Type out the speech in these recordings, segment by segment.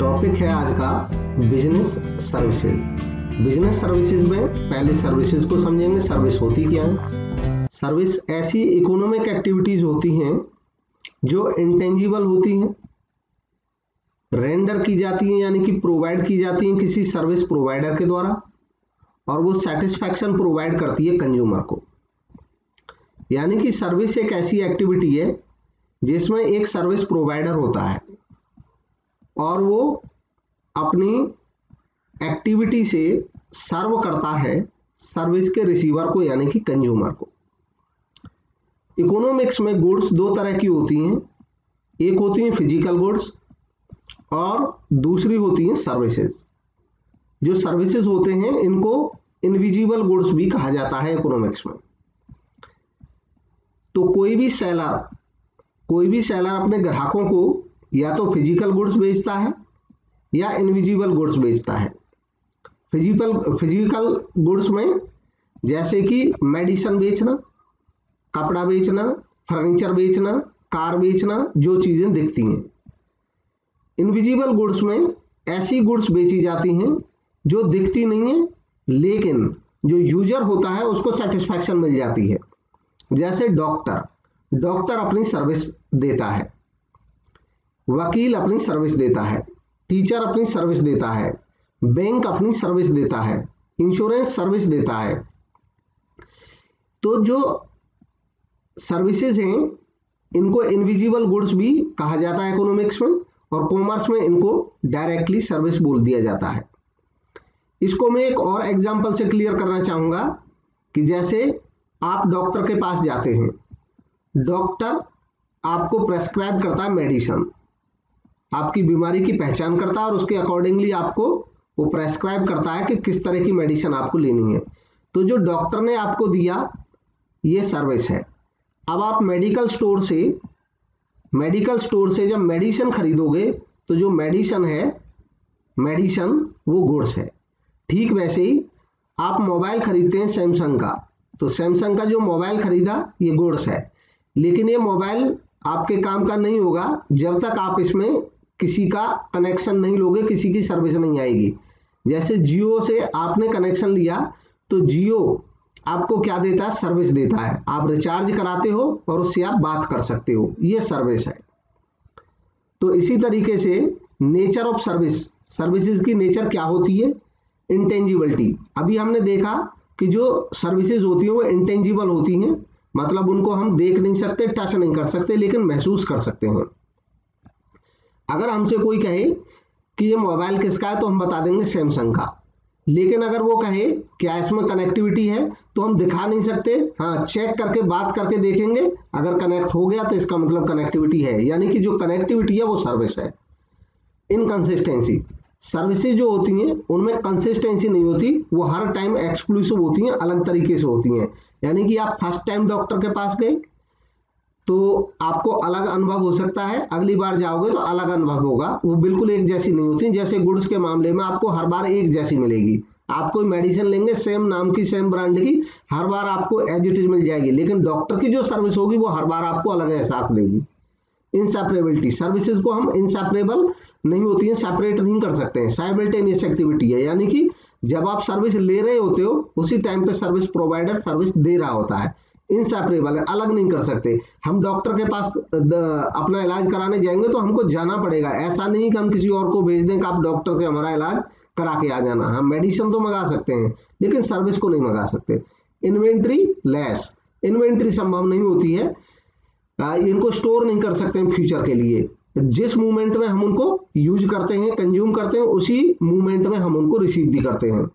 Topic है आज का बिजनेस सर्विसेज। बिजनेस सर्विसेज में पहले सर्विसेज को समझेंगे। सर्विस होती क्या है? सर्विस ऐसी इकोनॉमिक एक्टिविटीज होती हैं जो इंटेंजिबल होती हैं, रेंडर की जाती हैं यानी कि प्रोवाइड की जाती हैं किसी सर्विस प्रोवाइडर के द्वारा, और वो सेटिस्फैक्शन प्रोवाइड करती है कंज्यूमर को। यानी कि सर्विस एक ऐसी एक्टिविटी है जिसमें एक सर्विस प्रोवाइडर होता है और वो अपनी एक्टिविटी से सर्व करता है सर्विस के रिसीवर को यानी कि कंज्यूमर को। इकोनॉमिक्स में गुड्स दो तरह की होती हैं, एक होती हैं फिजिकल गुड्स और दूसरी होती हैं सर्विसेज। जो सर्विसेज होते हैं इनको इनविजिबल गुड्स भी कहा जाता है इकोनॉमिक्स में। तो कोई भी सेलर अपने ग्राहकों को या तो फिजिकल गुड्स बेचता है या इनविजिबल गुड्स बेचता है। फिजिकल गुड्स में जैसे कि मेडिसिन बेचना, कपड़ा बेचना, फर्नीचर बेचना, कार बेचना, जो चीजें दिखती हैं। इनविजिबल गुड्स में ऐसी गुड्स बेची जाती हैं जो दिखती नहीं है लेकिन जो यूजर होता है उसको सेटिस्फैक्शन मिल जाती है। जैसे डॉक्टर अपनी सर्विस देता है, वकील अपनी सर्विस देता है, टीचर अपनी सर्विस देता है, बैंक अपनी सर्विस देता है, इंश्योरेंस सर्विस देता है। तो जो सर्विसेज हैं इनको इनविजिबल गुड्स भी कहा जाता है इकोनॉमिक्स में, और कॉमर्स में इनको डायरेक्टली सर्विस बोल दिया जाता है। इसको मैं एक और एग्जांपल से क्लियर करना चाहूंगा कि जैसे आप डॉक्टर के पास जाते हैं, डॉक्टर आपको प्रेस्क्राइब करता है मेडिसिन, आपकी बीमारी की पहचान करता है और उसके अकॉर्डिंगली आपको वो प्रेस्क्राइब करता है कि किस तरह की मेडिसिन आपको लेनी है। तो जो डॉक्टर ने आपको दिया ये सर्विस है। अब आप मेडिकल स्टोर से जब मेडिसिन खरीदोगे तो जो मेडिसिन वो गुड्स है। ठीक वैसे ही आप मोबाइल खरीदते हैं सैमसंग का, तो सैमसंग का जो मोबाइल खरीदा ये गुड्स है, लेकिन ये मोबाइल आपके काम का नहीं होगा जब तक आप इसमें किसी का कनेक्शन नहीं लोगे, किसी की सर्विस नहीं आएगी। जैसे जियो से आपने कनेक्शन लिया तो जियो आपको क्या देता है? सर्विस देता है। आप रिचार्ज कराते हो और उससे आप बात कर सकते हो, ये सर्विस है। तो इसी तरीके से नेचर ऑफ सर्विसेज की नेचर क्या होती है? इंटेंजिबिलिटी। अभी हमने देखा कि जो सर्विसेज होती हैं वो इंटेंजिबल होती हैं, मतलब उनको हम देख नहीं सकते, टच नहीं कर सकते, लेकिन महसूस कर सकते हैं। अगर हमसे कोई कहे कि ये मोबाइल किसका है तो हम बता देंगे सैमसंग का, लेकिन अगर वो कहे क्या इसमें कनेक्टिविटी है तो हम दिखा नहीं सकते। हाँ, चेक करके बात करके देखेंगे, अगर कनेक्ट हो गया तो इसका मतलब कनेक्टिविटी है, यानी कि जो कनेक्टिविटी है वो सर्विस है। इनकंसिस्टेंसी, सर्विसेज जो होती हैं उनमें कंसिस्टेंसी नहीं होती, वो हर टाइम एक्सक्लूसिव होती हैं, अलग तरीके से होती हैं। यानी कि आप फर्स्ट टाइम डॉक्टर के पास गए तो आपको अलग अनुभव हो सकता है, अगली बार जाओगे तो अलग अनुभव होगा, वो बिल्कुल एक जैसी नहीं होती। जैसे गुड्स के मामले में आपको हर बार एक जैसी मिलेगी। आप कोई मेडिसिन लेंगे सेम नाम की, सेम ब्रांड की, हर बार आपको एज इट इज मिल जाएगी, लेकिन डॉक्टर की जो सर्विस होगी वो हर बार आपको अलग एहसास देगी। इनसेपरेबिलिटी, सर्विसेज को हम इनसेपरेबल नहीं होती है, सेपरेट नहीं कर सकते हैं। साइमल्टेनियस एक्टिविटी है, यानी कि जब आप सर्विस ले रहे होते हो उसी टाइम पे सर्विस प्रोवाइडर सर्विस दे रहा होता है। इनसेपरेबल है, अलग नहीं कर सकते। हम डॉक्टर के पास अपना इलाज कराने जाएंगे तो हमको जाना पड़ेगा, ऐसा नहीं कि हम किसी और को भेज दें कि आप डॉक्टर से हमारा इलाज करा के आ जाना। हम मेडिसिन तो मंगा सकते हैं लेकिन सर्विस को नहीं मंगा सकते। इन्वेंट्री लेस, इन्वेंट्री संभव नहीं होती है, इनको स्टोर नहीं कर सकते हैं फ्यूचर के लिए। जिस मूवमेंट में हम उनको यूज करते हैं, कंज्यूम करते हैं, उसी मूवमेंट में हम उनको रिसीव भी करते हैं।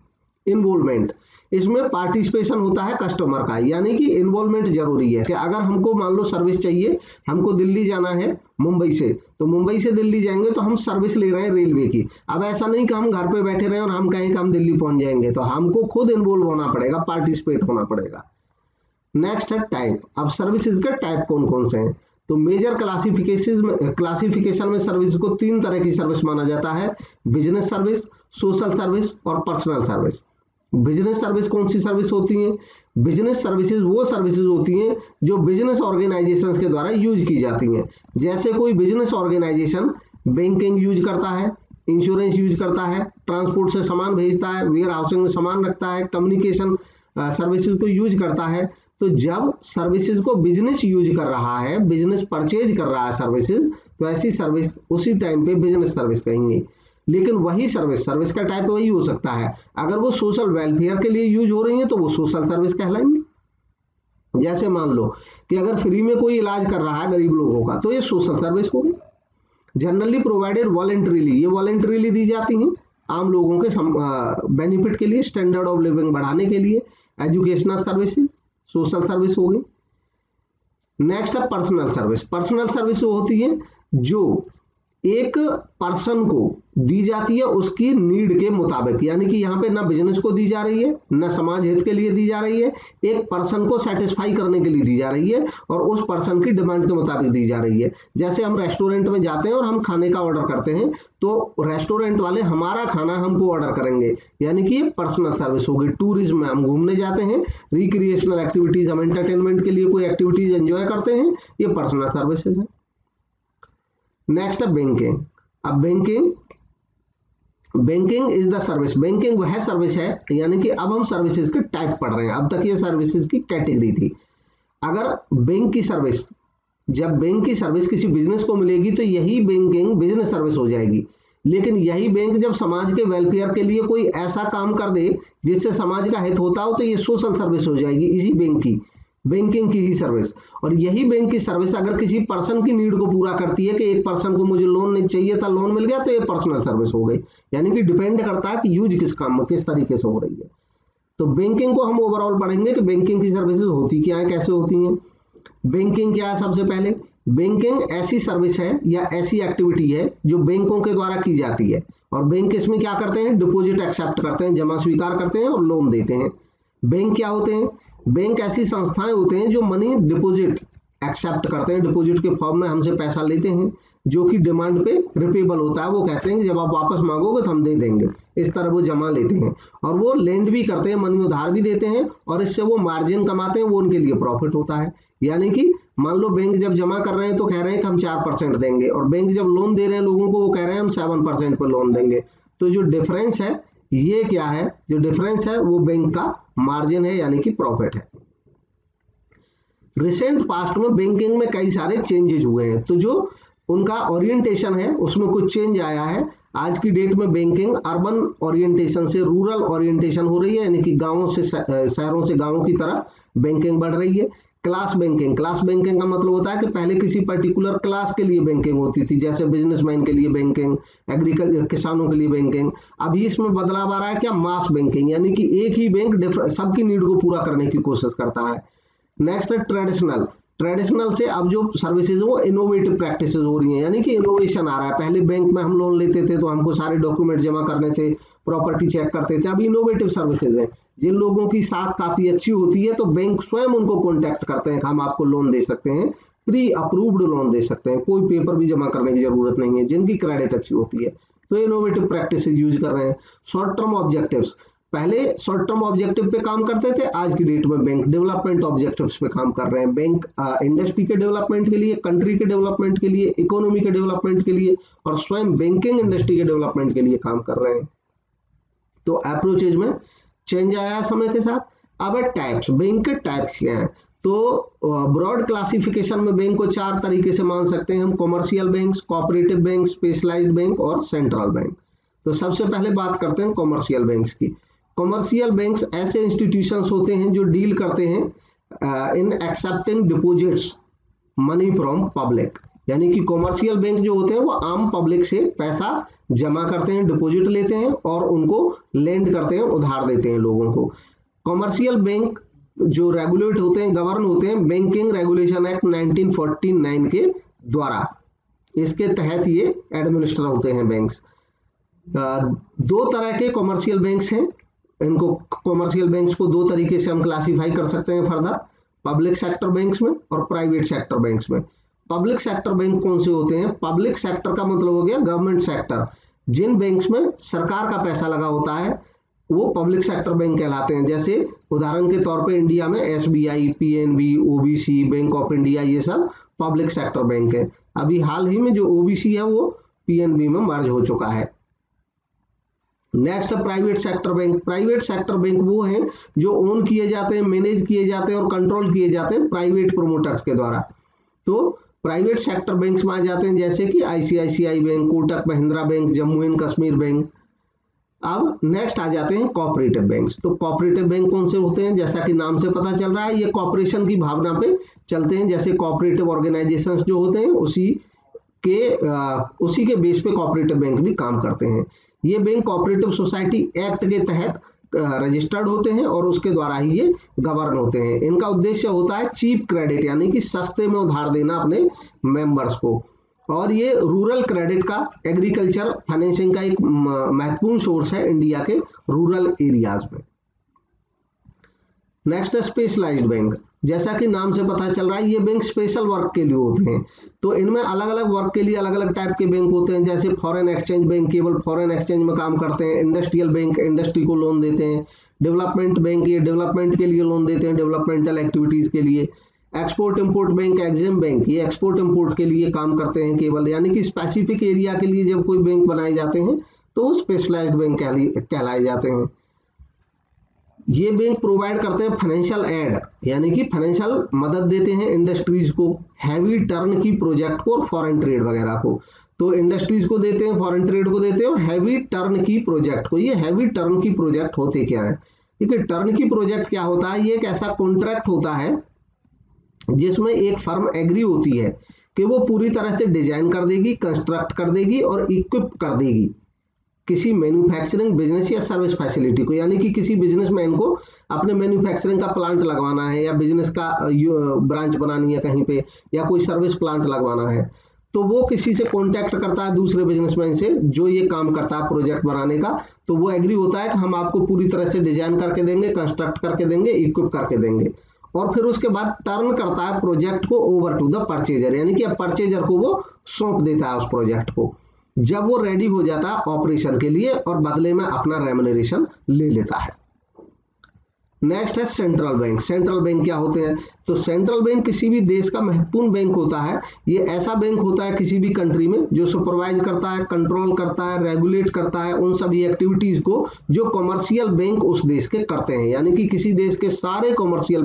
इन्वॉल्वमेंट, इसमें पार्टिसिपेशन होता है कस्टमर का, यानी कि इन्वॉल्वमेंट जरूरी है कि अगर हमको मान लो सर्विस चाहिए, हमको दिल्ली जाना है मुंबई से, तो मुंबई से दिल्ली जाएंगे तो हम सर्विस ले रहे हैं रेलवे की। अब ऐसा नहीं कि हम घर पे बैठे रहे और हम कहें कि हम दिल्ली पहुंच जाएंगे, तो हमको खुद इन्वॉल्व होना पड़ेगा, पार्टिसिपेट होना पड़ेगा। नेक्स्ट है टाइप। अब सर्विसेज के टाइप कौन कौन से हैं? तो मेजर क्लासिफिकेशन में सर्विस को तीन तरह की सर्विस माना जाता है: बिजनेस सर्विस, सोशल सर्विस और पर्सनल सर्विस। बिजनेस सर्विस कौन सी सर्विस होती है? बिजनेस सर्विसेज वो सर्विसेज होती हैं जो बिजनेस ऑर्गेनाइजेशंस के द्वारा यूज की जाती हैं। जैसे कोई बिजनेस ऑर्गेनाइजेशन बैंकिंग यूज करता है, इंश्योरेंस यूज करता है, ट्रांसपोर्ट से सामान भेजता है, वेयर हाउसिंग में सामान रखता है, कम्युनिकेशन सर्विसेज को यूज करता है। तो जब सर्विसेज को बिजनेस यूज कर रहा है, बिजनेस परचेज कर रहा है सर्विसेज, तो ऐसी सर्विस उसी टाइम पे बिजनेस सर्विस कहेंगे। लेकिन वही सर्विस का टाइप वही हो सकता है, अगर वो सोशल वेलफेयर के लिए यूज हो रही है तो वो सोशल सर्विस कहलाएंगे। जैसे मान लो कि अगर फ्री में कोई इलाज कर रहा है गरीब लोगों का, तो ये सोशल सर्विस होगी। जनरली प्रोवाइडेड वॉलंटरीली, ये वॉलंटरीली दी जाती हैं आम लोगों के बेनिफिट के लिए, स्टैंडर्ड ऑफ लिविंग बढ़ाने के लिए। एजुकेशनल सर्विसेज सोशल सर्विस हो गई। नेक्स्ट है पर्सनल सर्विस। पर्सनल सर्विस वो होती है जो एक पर्सन को दी जाती है उसकी नीड के मुताबिक, यानी कि यहाँ पे ना बिजनेस को दी जा रही है ना समाज हित के लिए दी जा रही है, एक पर्सन को सेटिस्फाई करने के लिए दी जा रही है और उस पर्सन की डिमांड के मुताबिक दी जा रही है। जैसे हम रेस्टोरेंट में जाते हैं और हम खाने का ऑर्डर करते हैं, तो रेस्टोरेंट वाले हमारा खाना हमको ऑर्डर करेंगे, यानी कि ये पर्सनल सर्विस होगी। टूरिज्म में हम घूमने जाते हैं, रिक्रिएशनल एक्टिविटीज, हम एंटरटेनमेंट के लिए कोई एक्टिविटीज एंजॉय करते हैं, ये पर्सनल सर्विसेज है। नेक्स्ट है बैंकिंग। अब banking is the service. Banking वह सर्विस है, यानी कि अब हम सर्विसेज के टाइप पढ़ रहे हैं, अब तक ये सर्विसेज की कैटेगरी थी। अगर बैंक की सर्विस, जब बैंक की सर्विस किसी बिजनेस को मिलेगी तो यही बैंकिंग बिजनेस सर्विस हो जाएगी। लेकिन यही बैंक जब समाज के वेलफेयर के लिए कोई ऐसा काम कर दे जिससे समाज का हित होता हो, तो ये सोशल सर्विस हो जाएगी इसी बैंक की, बैंकिंग की ही सर्विस। और यही बैंक की सर्विस अगर किसी पर्सन की नीड को पूरा करती है कि एक पर्सन को मुझे लोन नहीं चाहिए था, लोन मिल गया, तो ये पर्सनल सर्विस हो गई। यानी कि डिपेंड करता है कि यूज किस काम में, किस तरीके से हो रही है। तो बैंकिंग को हम ओवरऑल पढ़ेंगे कि बैंकिंग की सर्विसेज होती क्या है, कैसे होती हैं। बैंकिंग क्या है? सबसे पहले बैंकिंग ऐसी सर्विस है या ऐसी एक्टिविटी है जो बैंकों के द्वारा की जाती है, और बैंक इसमें क्या करते हैं? डिपॉजिट एक्सेप्ट करते हैं, जमा स्वीकार करते हैं और लोन देते हैं। बैंक क्या होते हैं? बैंक ऐसी संस्थाएं होते हैं जो मनी डिपॉजिट एक्सेप्ट करते हैं, डिपॉजिट के फॉर्म में हमसे पैसा लेते हैं, जो कि डिमांड पे रिपेबल होता है। वो कहते हैं कि जब आप वापस मांगोगे तो हम दे देंगे, इस तरह वो जमा लेते हैं। और वो लेंड भी करते हैं, मनी उधार भी देते हैं, और इससे वो मार्जिन कमाते हैं, वो उनके लिए प्रॉफिट होता है। यानी कि मान लो बैंक जब जमा कर रहे हैं तो कह रहे हैं कि हम 4% देंगे, और बैंक जब लोन दे रहे हैं लोगों को, वो कह रहे हैं हम 7% पर लोन देंगे। तो जो डिफरेंस है ये क्या है? जो डिफरेंस है वो बैंक का मार्जिन है, यानी कि प्रॉफिट है। रिसेंट पास्ट में बैंकिंग में कई सारे चेंजेज हुए हैं, तो जो उनका ओरिएंटेशन है उसमें कुछ चेंज आया है। आज की डेट में बैंकिंग अर्बन ओरिएंटेशन से रूरल ओरिएंटेशन हो रही है, यानी कि गांवों से शहरों से गांवों की तरफ बैंकिंग बढ़ रही है। क्लास बैंकिंग का मतलब होता है कि पहले किसी पर्टिकुलर क्लास के लिए बैंकिंग होती थी, जैसे बिजनेसमैन के लिए बैंकिंग, एग्रीकल्चर किसानों के लिए बैंकिंग। अभी इसमें बदलाव आ रहा है क्या? मास बैंकिंग, यानी कि एक ही बैंक सबकी नीड को पूरा करने की कोशिश करता है। नेक्स्ट है ट्रेडिशनल से अब जो सर्विसेज वो इनोवेटिव प्रैक्टिसेस हो रही हैं, यानी कि इनोवेशन आ रहा है। पहले बैंक में हम लोन लेते थे तो हमको सारे डॉक्यूमेंट जमा करने थे, प्रॉपर्टी चेक करते थे। अब इनोवेटिव सर्विसेज हैं, जिन लोगों की साख काफी अच्छी होती है तो बैंक स्वयं उनको कॉन्टैक्ट करते हैं कि हम आपको लोन दे सकते हैं, प्री अप्रूव्ड लोन दे सकते हैं, कोई पेपर भी जमा करने की जरूरत नहीं है, जिनकी क्रेडिट अच्छी होती है। तो इनोवेटिव प्रैक्टिसेज यूज कर रहे हैं। शॉर्ट टर्म ऑब्जेक्टिव्स, पहले शॉर्ट टर्म ऑब्जेक्टिव पे काम करते थे, आज की डेट में बैंक डेवलपमेंट ऑब्जेक्टिव्स पे काम कर रहे हैं। बैंक इंडस्ट्री के डेवलपमेंट के लिए, कंट्री के डेवलपमेंट के लिए, इकोनॉमी के डेवलपमेंट के लिए, और स्वयं बैंकिंग इंडस्ट्री के डेवलपमेंट के लिए काम कर रहे हैं। तो अप्रोचेज में चेंज आया समय के साथ। अब टाइप्स, बैंक के टाइप्स क्या हैं? तो ब्रॉड क्लासिफिकेशन में बैंक को 4 तरीके से मान सकते हैं हम: commercial bank, cooperative bank, specialised bank और सेंट्रल बैंक। तो सबसे पहले बात करते हैं कॉमर्शियल बैंक्स की। कॉमर्शियल बैंक्स ऐसे इंस्टीट्यूशंस होते हैं जो डील करते हैं in accepting deposits money from public, यानी कि कॉमर्शियल बैंक जो होते हैं वो आम पब्लिक से पैसा जमा करते हैं, डिपॉजिट लेते हैं और उनको लेंड करते हैं, उधार देते हैं लोगों को। कॉमर्शियल बैंक जो रेगुलेट होते हैं, गवर्न होते हैं बैंकिंग रेगुलेशन एक्ट 1949 के द्वारा, इसके तहत ये एडमिनिस्टर होते हैं बैंक्स। 2 तरह के कॉमर्शियल बैंक्स हैं, इनको कॉमर्शियल बैंक्स को 2 तरीके से हम क्लासिफाई कर सकते हैं फर्दर, पब्लिक सेक्टर बैंक्स में और प्राइवेट सेक्टर बैंक्स में। पब्लिक सेक्टर बैंक कौन से होते हैं? पब्लिक सेक्टर का मतलब हो गया गवर्नमेंट सेक्टर, जिन बैंक्स में सरकार का पैसा लगा होता है वो पब्लिक सेक्टर बैंक कहलाते हैं। जैसे उदाहरण के तौर पे इंडिया में SBI, PNB, OBC, bank of India, ये सब पब्लिक सेक्टर बैंक है। अभी हाल ही में जो OBC है वो PNB में मर्ज हो चुका है। नेक्स्ट है private sector bank. Private sector bank वो हैं जो ओन किए जाते हैं, मैनेज किए जाते हैं और कंट्रोल किए जाते हैं प्राइवेट प्रोमोटर्स के द्वारा। तो प्राइवेट सेक्टर बैंक्स में आ जाते हैं जैसे कि ICICI bank, Kotak Mahindra bank, Jammu and Kashmir bank. अब नेक्स्ट आ जाते हैं कोऑपरेटिव बैंक्स। तो कोऑपरेटिव बैंक कौन से होते हैं, जैसा कि नाम से पता चल रहा है ये कॉर्पोरेशन की भावना पे चलते हैं। जैसे कोऑपरेटिव ऑर्गेनाइजेशंस जो होते हैं उसी के बेस पे कोऑपरेटिव बैंक भी काम करते हैं। ये बैंक कोऑपरेटिव सोसाइटी एक्ट के तहत रजिस्टर्ड होते हैं और उसके द्वारा ही ये गवर्न होते हैं। इनका उद्देश्य होता है चीप क्रेडिट, यानी कि सस्ते में उधार देना अपने मेंबर्स को। और ये रूरल क्रेडिट का, एग्रीकल्चर फाइनेंसिंग का एक महत्वपूर्ण सोर्स है इंडिया के रूरल एरियाज में। नेक्स्ट है स्पेशलाइज्ड बैंक। जैसा कि नाम से पता चल रहा है ये बैंक स्पेशल वर्क के लिए होते हैं। तो इनमें अलग अलग वर्क के लिए अलग अलग टाइप के बैंक होते हैं। जैसे फॉरेन एक्सचेंज बैंक केवल फॉरेन एक्सचेंज में काम करते हैं। इंडस्ट्रियल बैंक इंडस्ट्री को लोन देते हैं। डेवलपमेंट बैंक ये डेवलपमेंट के लिए लोन देते हैं, डेवलपमेंटल एक्टिविटीज के लिए। Export import bank, EXIM bank, ये एक्सपोर्ट इंपोर्ट के लिए काम करते हैं केवल, यानी कि स्पेसिफिक एरिया के लिए जब कोई बैंक बनाए जाते हैं तो वो स्पेशलाइज्ड बैंक कहलाए जाते हैं। ये बैंक प्रोवाइड करते हैं फाइनेंशियल एड, यानी कि फाइनेंशियल मदद देते हैं इंडस्ट्रीज को, हैवी टर्न की प्रोजेक्ट को और फॉरेन ट्रेड वगैरह को। तो इंडस्ट्रीज को देते हैं, फॉरेन ट्रेड को देते हैं और हैवी टर्न की प्रोजेक्ट को। ये हैवी टर्न की प्रोजेक्ट होते क्या है, देखिए टर्न की प्रोजेक्ट क्या होता है, ये एक ऐसा कॉन्ट्रैक्ट होता है जिसमें एक फर्म एग्री होती है कि वो पूरी तरह से डिजाइन कर देगी, कंस्ट्रक्ट कर देगी और इक्विप कर देगी किसी मैन्युफैक्चरिंग बिजनेस या सर्विस फैसिलिटी को। यानी कि किसी बिजनेसमैन को अपने मैन्युफैक्चरिंग का प्लांट लगवाना है या बिजनेस का ब्रांच बनानी है कहीं पे या कोई सर्विस प्लांट लगवाना है, तो वो किसी से कॉन्टैक्ट करता है दूसरे बिजनेसमैन से जो ये काम करता है प्रोजेक्ट बनाने का। तो वो एग्री होता है कि हम आपको पूरी तरह से डिजाइन करके देंगे, कंस्ट्रक्ट करके देंगे, इक्विप करके देंगे। और फिर उसके बाद टर्न करता है प्रोजेक्ट को ओवर टू द परचेजर, यानी कि अब परचेजर को वो सौंप देता है उस प्रोजेक्ट को जब वो रेडी हो जाता है ऑपरेशन के लिए और बदले में अपना रेम्युनरेशन ले लेता है। नेक्स्ट है सेंट्रल बैंक। सेंट्रल बैंक क्या होते हैं, तो सेंट्रल बैंक किसी भी देश का महत्वपूर्ण बैंक होता है। ये ऐसा बैंक होता है किसी भी कंट्री में जो सुपरवाइज करता है, कंट्रोल करता है, रेगुलेट करता है उन सभी एक्टिविटीज को जो कॉमर्शियल बैंक उस देश के करते हैं। यानी कि किसी देश के सारे कॉमर्शियल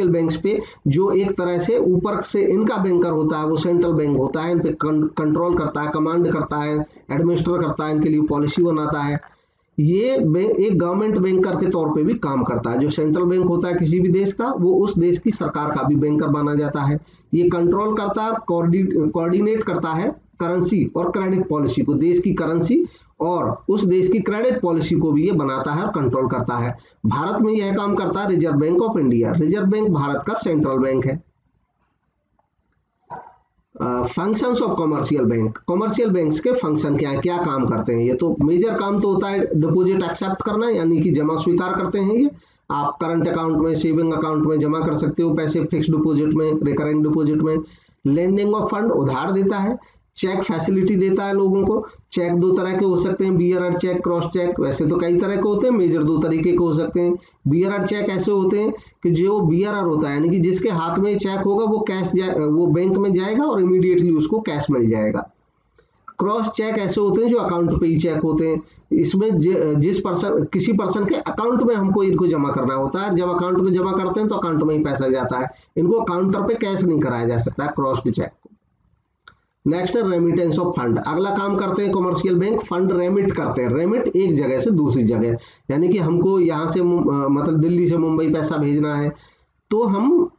बैंक्स पे जो एक तरह से ऊपर से इनका बैंकर होता है वो सेंट्रल बैंक होता है। इन पे कंट्रोल करता है, कमांड करता है, एडमिनिस्टर करता है, इनके लिए पॉलिसी बनाता है। ये एक गवर्नमेंट बैंकर के तौर पे भी काम करता है। जो सेंट्रल बैंक होता है किसी भी देश का वो उस देश की सरकार का भी बैंकर माना जाता है। ये कंट्रोल करता है, कोऑर्डिनेट करता है करेंसी और क्रेडिट पॉलिसी को, देश की करेंसी और उस देश की क्रेडिट पॉलिसी को भी ये बनाता है और कंट्रोल करता है। भारत में यह काम करता है reserve bank of India. Reserve bank Bharat का सेंट्रल बैंक है। Functions of commercial bank. Commercial banks के फंक्शन क्या है, क्या काम करते हैं। ये तो मेजर काम तो होता है डिपॉजिट एक्सेप्ट करना, यानी कि जमा स्वीकार करते हैं। ये आप करंट अकाउंट में, सेविंग अकाउंट में जमा कर सकते हो पैसे, फिक्स डिपॉजिट में, रिकरिंग डिपॉजिट में। लेंडिंग ऑफ फंड, उधार देता है। चेक फैसिलिटी देता है लोगों को। चेक दो तरह के हो सकते हैं, बियरर चेक, क्रॉस चेक। वैसे तो कई तरह के होते हैं, मेजर दो तरीके के हो सकते हैं। बियरर चेक ऐसे होते हैं कि जो बियरर होता है यानी कि जिसके हाथ में चेक होगा वो कैश वो बैंक में जाएगा और इमीडिएटली उसको कैश मिल जाएगा। क्रॉस चेक ऐसे होते हैं जो अकाउंट पे ही चेक होते हैं। इसमें किसी पर्सन के अकाउंट में हमको इनको जमा करना होता है। जब अकाउंट में जमा करते हैं तो अकाउंट में ही पैसा जाता है, इनको काउंटर पे कैश नहीं कराया जा सकता क्रॉस के चेक को। नेक्स्ट है रेमिटेंस ऑफ फंड। अगला काम करते हैं कमर्शियल बैंक, फंड रेमिट करते हैं। रेमिट एक जगह से दूसरी जगह, यानी कि हमको यहाँ से मतलब दिल्ली से मुंबई पैसा भेजना है तो हम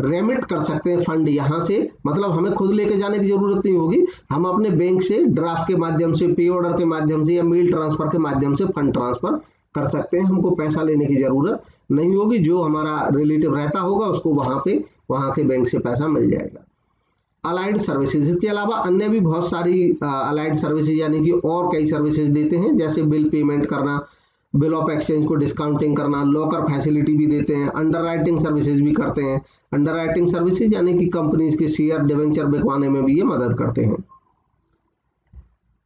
रेमिट कर सकते हैं फंड यहाँ से, मतलब हमें खुद लेके जाने की जरूरत नहीं होगी। हम अपने बैंक से ड्राफ्ट के माध्यम से, पे ऑर्डर के माध्यम से या मेल ट्रांसफर के माध्यम से फंड ट्रांसफर कर सकते हैं। हमको पैसा लेने की जरूरत नहीं होगी। जो हमारा रिलेटिव रहता होगा उसको वहाँ के बैंक से पैसा मिल जाएगा। अलाइड सर्विसेज, इसके अलावा अन्य भी बहुत सारी अलाइड सर्विसेज यानी कि और कई सर्विसेज देते हैं, जैसे बिल पेमेंट करना, बिल ऑफ एक्सचेंज को डिस्काउंटिंग करना, लॉकर फैसिलिटी भी देते हैं, अंडरराइटिंग सर्विसेज भी करते हैं। अंडरराइटिंग सर्विसेज यानी कि कंपनीज के शेयर डिवेंचर बिकवाने में भी ये मदद करते हैं।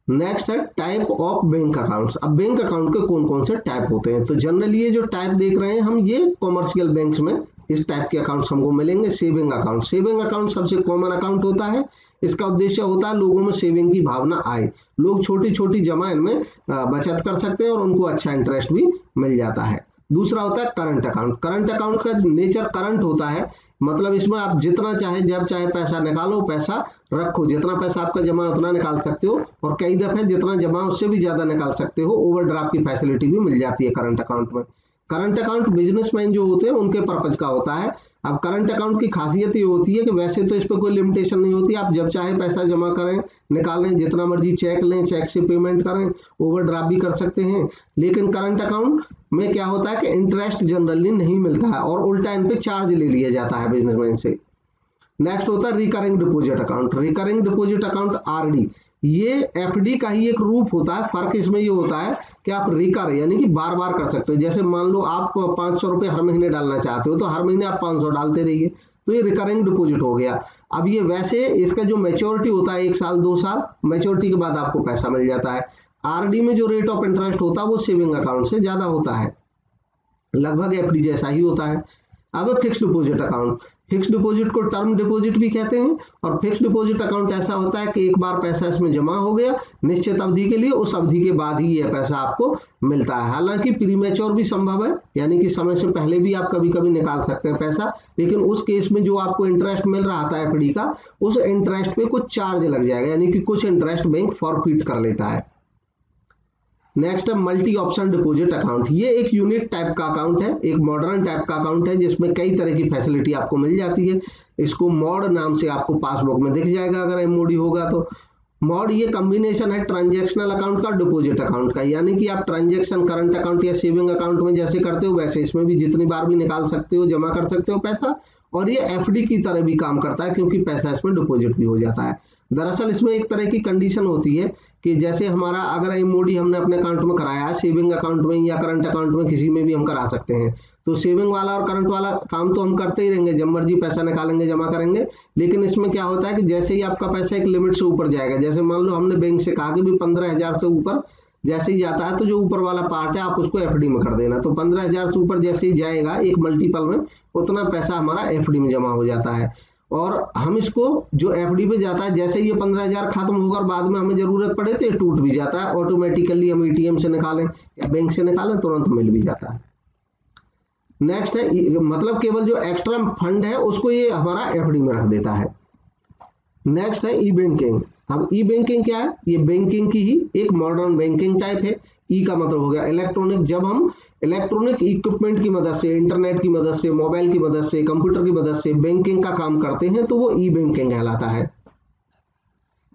नेक्स्ट है टाइप ऑफ बैंक अकाउंट्स। अब बैंक अकाउंट के कौन कौन से टाइप होते हैं, तो जनरली ये जो टाइप देख रहे हैं हम, ये कॉमर्शियल बैंक्स में इस टाइप के अकाउंट्स हमको मिलेंगे। सेविंग अकाउंट, सेविंग अकाउंट सबसे कॉमन अकाउंट होता है। इसका उद्देश्य होता है लोगों में सेविंग की भावना आए, लोग छोटी छोटी जमा इनमें बचत कर सकते हैं और उनको अच्छा इंटरेस्ट भी मिल जाता है। दूसरा होता है करंट अकाउंट। करंट अकाउंट का नेचर करंट होता है, मतलब इसमें आप जितना चाहे जब चाहे पैसा निकालो, पैसा रखो, जितना पैसा आपका जमा है उतना निकाल सकते हो और कई दफे जितना जमा उससे भी ज्यादा निकाल सकते हो। ओवरड्राफ्ट की फैसिलिटी भी मिल जाती है करंट अकाउंट में। करंट अकाउंट बिजनेसमैन जो होते हैं उनके पर्पज का होता है। अब करंट अकाउंट की खासियत ये होती है कि वैसे तो इस पर कोई लिमिटेशन नहीं होती, आप जब चाहे पैसा जमा करें, निकालें, जितना मर्जी चेक लें, चेक से पेमेंट करें, ओवरड्राफ्ट भी कर सकते हैं। लेकिन करंट अकाउंट में क्या होता है कि इंटरेस्ट जनरली नहीं मिलता है और उल्टा इन पे चार्ज ले लिया जाता है बिजनेसमैन से। नेक्स्ट होता है recurring deposit account. Recurring deposit account RD, ये एफडी का ही एक रूप होता है। फर्क इसमें ये होता है कि आप रिकर यानी कि बार बार कर सकते हो। जैसे मान लो आप 500 रुपये हर महीने डालना चाहते हो तो हर महीने आप 500 डालते रहिए, तो ये रिकरिंग डिपॉजिट हो गया। अब ये वैसे इसका जो मैच्योरिटी होता है 1 साल 2 साल, मैच्योरिटी के बाद आपको पैसा मिल जाता है। आरडी में जो रेट ऑफ इंटरेस्ट होता है वो सेविंग अकाउंट से ज्यादा होता है, लगभग एफडी जैसा ही होता है। अब fixed deposit account, fixed deposit को टर्म डिपॉजिट भी कहते हैं और फिक्स्ड डिपॉजिट अकाउंट ऐसा होता है कि एक बार पैसा इसमें जमा हो गया निश्चित अवधि के लिए, उस अवधि के बाद ही यह पैसा आपको मिलता है। हालांकि प्रीमैच्योर भी संभव है, यानी कि समय से पहले भी आप कभी कभी निकाल सकते हैं पैसा, लेकिन उस केस में जो आपको इंटरेस्ट मिल रहा था एफडी का, उस इंटरेस्ट पे कुछ चार्ज लग जाएगा, यानी कि कुछ इंटरेस्ट बैंक फॉरफिट कर लेता है। नेक्स्ट है मल्टी ऑप्शन डिपॉजिट अकाउंट। ये एक यूनिक टाइप का अकाउंट है, एक मॉडर्न टाइप का अकाउंट है जिसमें कई तरह की फैसिलिटी आपको मिल जाती है। इसको मॉड नाम से आपको पासबुक में दिख जाएगा अगर एमओडी होगा तो। मॉड ये कॉम्बिनेशन है ट्रांजैक्शनल अकाउंट का, डिपॉजिट अकाउंट का, यानी कि आप ट्रांजैक्शन करंट अकाउंट या सेविंग अकाउंट में जैसे करते हो वैसे इसमें भी जितनी बार भी निकाल सकते हो, जमा कर सकते हो पैसा, और ये एफडी की तरह भी काम करता है क्योंकि पैसा इसमें डिपॉजिट भी हो जाता है। दरअसल इसमें एक तरह की कंडीशन होती है कि जैसे हमारा अगर एमओडी हमने अपने अकाउंट में कराया है, सेविंग अकाउंट में या करंट अकाउंट में किसी में भी हम करा सकते हैं, तो सेविंग वाला और करंट वाला काम तो हम करते ही रहेंगे, जब मर्जी पैसा निकालेंगे जमा करेंगे। लेकिन इसमें क्या होता है कि जैसे ही आपका पैसा एक लिमिट से ऊपर जाएगा, जैसे मान लो हमने बैंक से कहा कि भी 15,000 से ऊपर जैसे ही जाता है तो जो ऊपर वाला पार्ट है आप उसको एफडी में कर देना, तो 15,000 से ऊपर जैसे ही जाएगा एक मल्टीपल में उतना पैसा हमारा एफडी में जमा हो जाता है। और हम इसको जो एफडी पे जाता है जैसे ये 15,000 खत्म होकर बाद में हमें जरूरत पड़े तो ये टूट भी जाता है, ऑटोमेटिकली हम एटीएम से निकालें या बैंक से निकालें तुरंत मिल भी जाता है। नेक्स्ट है मतलब केवल जो एक्स्ट्रा फंड है उसको ये हमारा एफडी में रख देता है। नेक्स्ट है ई बैंकिंग। अब ई बैंकिंग क्या है? ये बैंकिंग की ही एक मॉडर्न बैंकिंग टाइप है। ई का मतलब हो गया इलेक्ट्रॉनिक। जब हम इलेक्ट्रॉनिक इक्विपमेंट की मदद से, इंटरनेट की मदद से, मोबाइल की मदद से, कंप्यूटर की मदद से बैंकिंग का काम करते हैं तो वो ई बैंकिंग कहलाता है।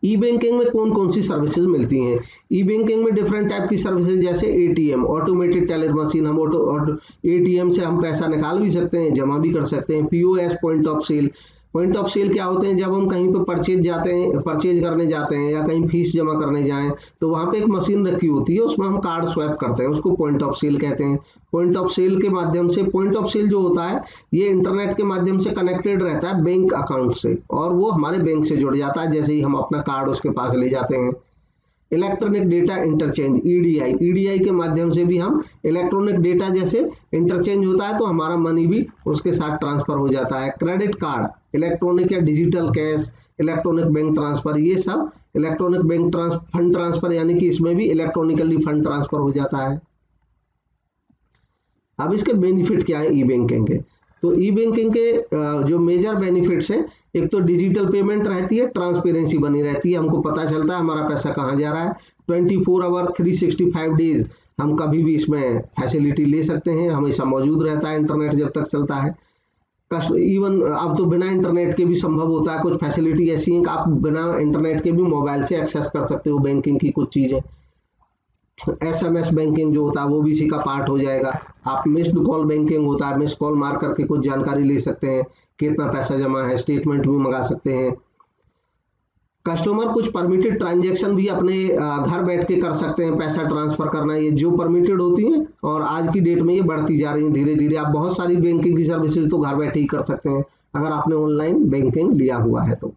ई बैंकिंग में कौन कौन सी सर्विसेज मिलती हैं? ई बैंकिंग में डिफरेंट टाइप की सर्विसेज जैसे एटीएम, ऑटोमेटेड टेलर मशीन, हम एटीएम से हम पैसा निकाल भी सकते हैं, जमा भी कर सकते हैं। POS, point of sale. Point of sale क्या होते हैं? जब हम कहीं पे परचेज करने जाते हैं या कहीं फीस जमा करने जाएं तो वहां पे एक मशीन रखी होती है, उसमें हम कार्ड स्वैप करते हैं, उसको पॉइंट ऑफ सेल कहते हैं। पॉइंट ऑफ सेल के माध्यम से, पॉइंट ऑफ सेल जो होता है ये इंटरनेट के माध्यम से कनेक्टेड रहता है बैंक अकाउंट से और वो हमारे बैंक से जुड़ जाता है जैसे ही हम अपना कार्ड उसके पास ले जाते हैं। Electronic data interchange, EDI, EDI के माध्यम से भी हम इलेक्ट्रॉनिक डेटा जैसे इंटरचेंज होता है तो हमारा मनी भी उसके साथ ट्रांसफर हो जाता है। क्रेडिट कार्ड, इलेक्ट्रॉनिक या digital cash, electronic bank transfer, ये सब इलेक्ट्रॉनिक बैंक फंड ट्रांसफर, यानी कि इसमें भी इलेक्ट्रॉनिकली फंड ट्रांसफर हो जाता है। अब इसके बेनिफिट क्या है ई बैंकिंग के? तो ई बैंकिंग के जो मेजर बेनिफिट्स हैं, एक तो डिजिटल पेमेंट रहती है, ट्रांसपेरेंसी बनी रहती है, हमको पता चलता है हमारा पैसा कहाँ जा रहा है। 24 आवर 365 डेज हम कभी भी इसमें फैसिलिटी ले सकते हैं, हमेशा मौजूद रहता है इंटरनेट जब तक चलता है। इवन अब तो बिना इंटरनेट के भी संभव होता है, कुछ फैसिलिटी ऐसी हैं कि आप बिना इंटरनेट के भी मोबाइल से एक्सेस कर सकते हो बैंकिंग की कुछ चीजें। एसएमएस बैंकिंग जो होता है वो भी इसी का पार्ट हो जाएगा। आप मिस्ड कॉल बैंकिंग होता है, मिस्ड कॉल मार करके कुछ जानकारी ले सकते हैं, कितना पैसा जमा है, स्टेटमेंट भी मंगा सकते हैं। कस्टमर कुछ परमिटेड ट्रांजैक्शन भी अपने घर बैठ के कर सकते हैं, पैसा ट्रांसफर करना, ये जो परमिटेड होती हैं और आज की डेट में ये बढ़ती जा रही है धीरे धीरे। आप बहुत सारी बैंकिंग की सर्विसेज तो घर बैठे ही कर सकते हैं अगर आपने ऑनलाइन बैंकिंग लिया हुआ है तो।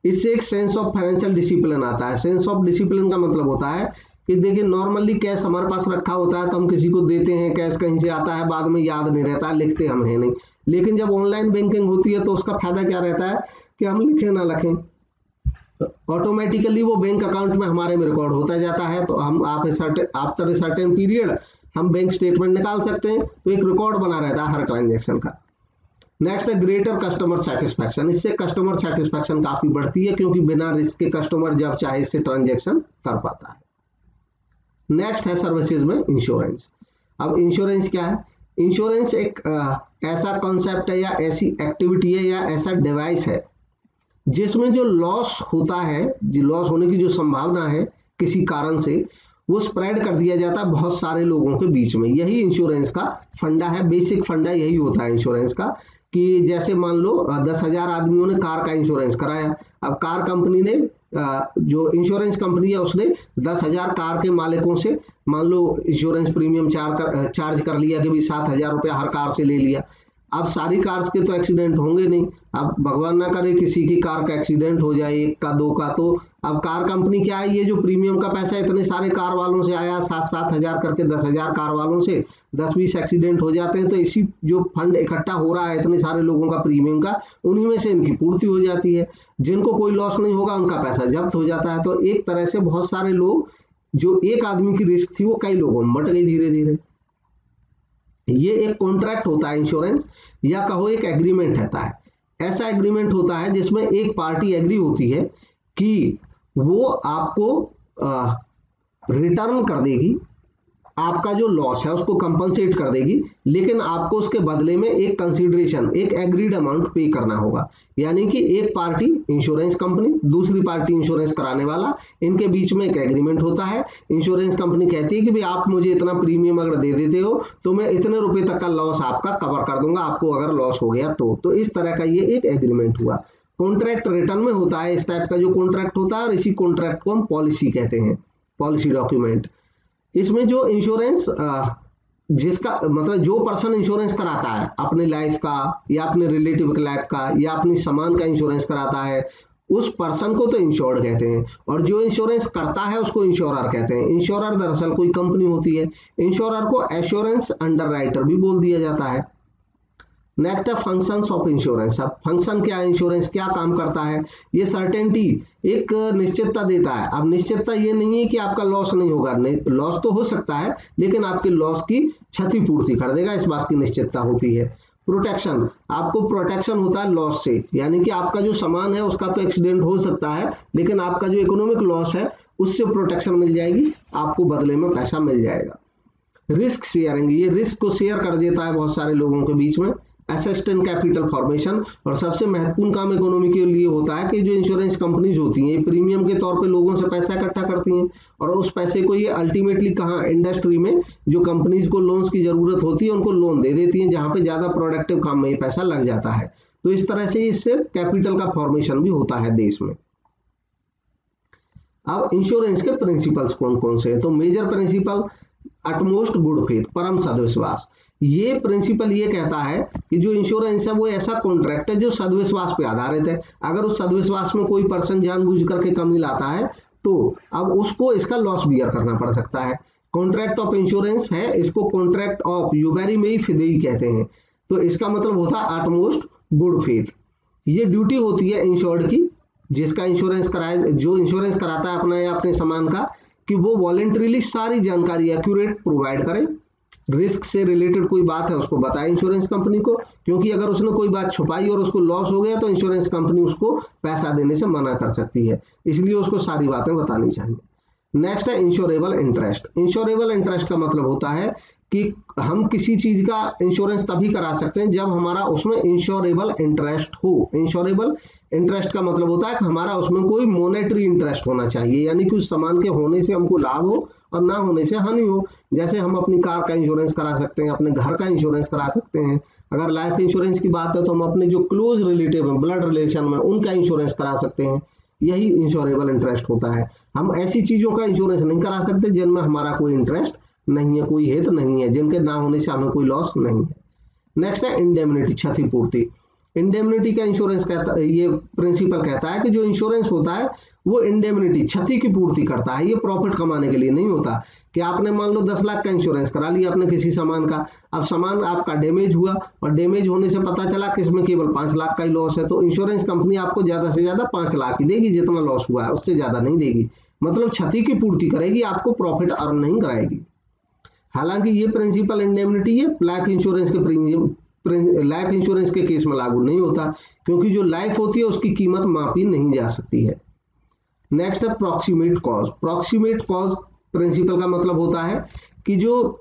इससे एक सेंस ऑफ फाइनेंशियल डिसिप्लिन आता है। सेंस ऑफ डिसिप्लिन का मतलब होता है कि देखिए नॉर्मली कैश हमारे पास रखा होता है तो हम किसी को देते हैं, कैश कहीं से आता है बाद में याद नहीं रहता, लिखते हम है नहीं। लेकिन जब ऑनलाइन बैंकिंग होती है तो उसका फायदा क्या रहता है कि हम लिखें ना लिखें, ऑटोमेटिकली वो बैंक अकाउंट में हमारे में रिकॉर्ड होता जाता है। तो हम आफ्टर ए सर्टेन पीरियड हम बैंक स्टेटमेंट निकाल सकते हैं, तो एक रिकॉर्ड बना रहता है हर ट्रांजेक्शन का। नेक्स्ट है ग्रेटर कस्टमर सेटिस्फैक्शन। इससे कस्टमर सेटिस्फैक्शन काफी बढ़ती है, क्योंकि बिना रिस्क के कस्टमर जब चाहे इससे ट्रांजेक्शन कर पाता है। नेक्स्ट है सर्विसेज में इंश्योरेंस। अब इंश्योरेंस क्या है? इंश्योरेंस एक ऐसा कॉन्सेप्ट है या ऐसी एक्टिविटी है या ऐसा डिवाइस है जिसमें जो लॉस होता है, लॉस होने की जो संभावना है किसी कारण से, वो स्प्रेड कर दिया जाता है बहुत सारे लोगों के बीच में। यही इंश्योरेंस का फंडा है, बेसिक फंडा यही होता है इंश्योरेंस का। कि जैसे मान लो 10,000 आदमियों ने कार का इंश्योरेंस कराया। अब कार कंपनी ने, जो इंश्योरेंस कंपनी है, उसने 10,000 कार के मालिकों से मान लो इंश्योरेंस प्रीमियम चार्ज कर लिया कि भाई 7,000 रुपया हर कार से ले लिया। अब सारी कार्स के तो एक्सीडेंट होंगे नहीं, अब भगवान ना करे किसी की कार का एक्सीडेंट हो जाए, एक का दो का, तो अब कार कंपनी क्या है, ये जो प्रीमियम का पैसा इतने सारे कार वालों से आया, 7,000 करके 10,000 कार वालों से 10-20 एक्सीडेंट हो जाते हैं, तो इसी जो फंड इकट्ठा हो रहा है इतने सारे लोगों का प्रीमियम का, उन्हीं में से इनकी पूर्ति हो जाती है। जिनको कोई लॉस नहीं होगा उनका पैसा जब्त हो जाता है। तो एक तरह से बहुत सारे लोग, जो एक आदमी की रिस्क थी वो कई लोगों में बट गई धीरे धीरे। ये एक कॉन्ट्रैक्ट होता है इंश्योरेंस, या कहो एक एग्रीमेंट रहता है। ऐसा एग्रीमेंट होता है जिसमें एक पार्टी एग्री होती है कि वो आपको रिटर्न कर देगी, आपका जो लॉस है उसको कंपनसेट कर देगी, लेकिन आपको उसके बदले में एक कंसीडरेशन, एक एग्रीड अमाउंट पे करना होगा। यानी कि एक पार्टी इंश्योरेंस कंपनी, दूसरी पार्टी इंश्योरेंस कराने वाला, इनके बीच में एक एग्रीमेंट होता है। इंश्योरेंस कंपनी कहती है कि भाई आप मुझे इतना प्रीमियम अगर दे देते हो तो मैं इतने रुपए तक का लॉस आपका कवर कर दूंगा, आपको अगर लॉस हो गया तो इस तरह का ये एक एग्रीमेंट हुआ। कॉन्ट्रैक्ट रिटर्न में होता है इस टाइप का जो कॉन्ट्रैक्ट होता है, और इसी कॉन्ट्रैक्ट को हम पॉलिसी कहते हैं, पॉलिसी डॉक्यूमेंट। इसमें जो इंश्योरेंस, जिसका मतलब जो पर्सन इंश्योरेंस कराता है अपने लाइफ का या अपने रिलेटिव के लाइफ का या अपनी सामान का इंश्योरेंस कराता है, उस पर्सन को तो इंश्योर्ड कहते हैं, और जो इंश्योरेंस करता है उसको इंश्योरर कहते हैं। इंश्योरर दरअसल कोई कंपनी होती है। इंश्योरर को एश्योरेंस अंडरराइटर भी बोल दिया जाता है। नेक्स्ट है फंक्शंस ऑफ इंश्योरेंस। अब फंक्शन क्या है, इंश्योरेंस क्या काम करता है? ये सर्टेनिटी, एक निश्चितता देता है। अब निश्चितता ये नहीं है कि आपका लॉस नहीं होगा, लॉस तो हो सकता है, लेकिन आपके लॉस की क्षतिपूर्ति कर देगा, इस बात की निश्चितता होती है। प्रोटेक्शन, आपको प्रोटेक्शन होता है लॉस से, यानी कि आपका जो सामान है उसका तो एक्सीडेंट हो सकता है, लेकिन आपका जो इकोनॉमिक लॉस है उससे प्रोटेक्शन मिल जाएगी, आपको बदले में पैसा मिल जाएगा। रिस्क शेयरिंग, ये रिस्क को शेयर कर देता है बहुत सारे लोगों के बीच में। एसेट एंड कैपिटल फॉर्मेशन, और सबसे महत्वपूर्ण काम इकोनॉमी के लिए होता है कि जो इंश्योरेंस कंपनीज होती हैं, ये प्रीमियम के तौर पे लोगों से पैसा इकट्ठा करती हैं, और उस पैसे को ये अल्टीमेटली कहाँ, इंडस्ट्री में जो कंपनीज को लोन्स की जरूरत होती है उनको लोन दे देती हैं, जहां पे ज्यादा प्रोडक्टिव काम में ये पैसा लग जाता है। तो इस तरह से इससे कैपिटल का फॉर्मेशन भी होता है देश में। अब इंश्योरेंस के प्रिंसिपल्स कौन कौन से हैं? तो major principle utmost good faith, परम सद्विश्वास। ये प्रिंसिपल ये कहता है कि जो इंश्योरेंस है वो ऐसा कॉन्ट्रैक्ट है जो सद्विश्वास पे आधारित है। अगर उस सद्विश्वास में कोई पर्सन जानबूझ करके कमी लाता है तो अब उसको इसका लॉस बियर करना पड़ सकता है। कॉन्ट्रैक्ट ऑफ इंश्योरेंस है, इसको कॉन्ट्रैक्ट ऑफ यूबेरी में ही फिदेई कहते हैं। तो इसका मतलब होता है अटमोस्ट गुड फेथ। ये ड्यूटी होती है इंश्योर्ड की, जिसका इंश्योरेंस कराए, जो इंश्योरेंस कराता है अपना या अपने सामान का, कि वो वॉलेंटरीली सारी जानकारी एक्यूरेट प्रोवाइड करे। रिस्क से रिलेटेड कोई बात है उसको बताए इंश्योरेंस कंपनी को, क्योंकि अगर उसने कोई बात छुपाई और उसको लॉस हो गया तो इंश्योरेंस कंपनी उसको पैसा देने से मना कर सकती है, इसलिए उसको सारी बातें बतानी चाहिए। नेक्स्ट है इंश्योरेबल इंटरेस्ट। इंश्योरेबल इंटरेस्ट का मतलब होता है कि हम किसी चीज का इंश्योरेंस तभी करा सकते हैं जब हमारा उसमें इंश्योरेबल इंटरेस्ट हो। इंश्योरेबल इंटरेस्ट का मतलब होता है कि हमारा उसमें कोई मॉनेटरी इंटरेस्ट होना चाहिए, यानी कि उस सामान के होने से हमको लाभ हो और ना होने से हानि हो। जैसे हम अपनी कार का इंश्योरेंस करा सकते हैं, अपने घर का इंश्योरेंस करा सकते हैं। अगर लाइफ इंश्योरेंस की बात है तो हम अपने जो क्लोज रिलेटिव हैं, ब्लड रिलेशन में, उनका इंश्योरेंस करा सकते हैं। यही इंश्योरेबल इंटरेस्ट होता है। हम ऐसी चीजों का इंश्योरेंस नहीं करा सकते जिनमें हमारा कोई इंटरेस्ट नहीं है, कोई हित नहीं है, जिनके ना होने से हमें कोई लॉस नहीं है। नेक्स्ट है इंडेमनिटी, क्षतिपूर्ति। इंडेमनिटी का इंश्योरेंस कहता है, ये प्रिंसिपल कहता है कि जो इंश्योरेंस होता है वो इंडेमनिटी, क्षति की पूर्ति करता है। ये प्रॉफिट कमाने के लिए नहीं होता कि आपने मान लो 10 लाख का इंश्योरेंस करा लिया आपने किसी सामान का, अब सामान आपका डैमेज हुआ और डैमेज होने से पता चला कि इसमें केवल 5 लाख का ही लॉस है, तो इंश्योरेंस कंपनी आपको ज्यादा से ज्यादा 5 लाख ही देगी, जितना लॉस हुआ है उससे ज्यादा नहीं देगी, मतलब क्षति की पूर्ति करेगी, आपको प्रॉफिट अर्न नहीं कराएगी। हालांकि ये प्रिंसिपल इंडेमनिटी है लाइफ इंश्योरेंस के केस में लागू नहीं होता, क्योंकि जो लाइफ होती है उसकी कीमत मापी नहीं जा सकती है। नेक्स्ट है proximate cause. Proximate cause principle का मतलब होता है कि जो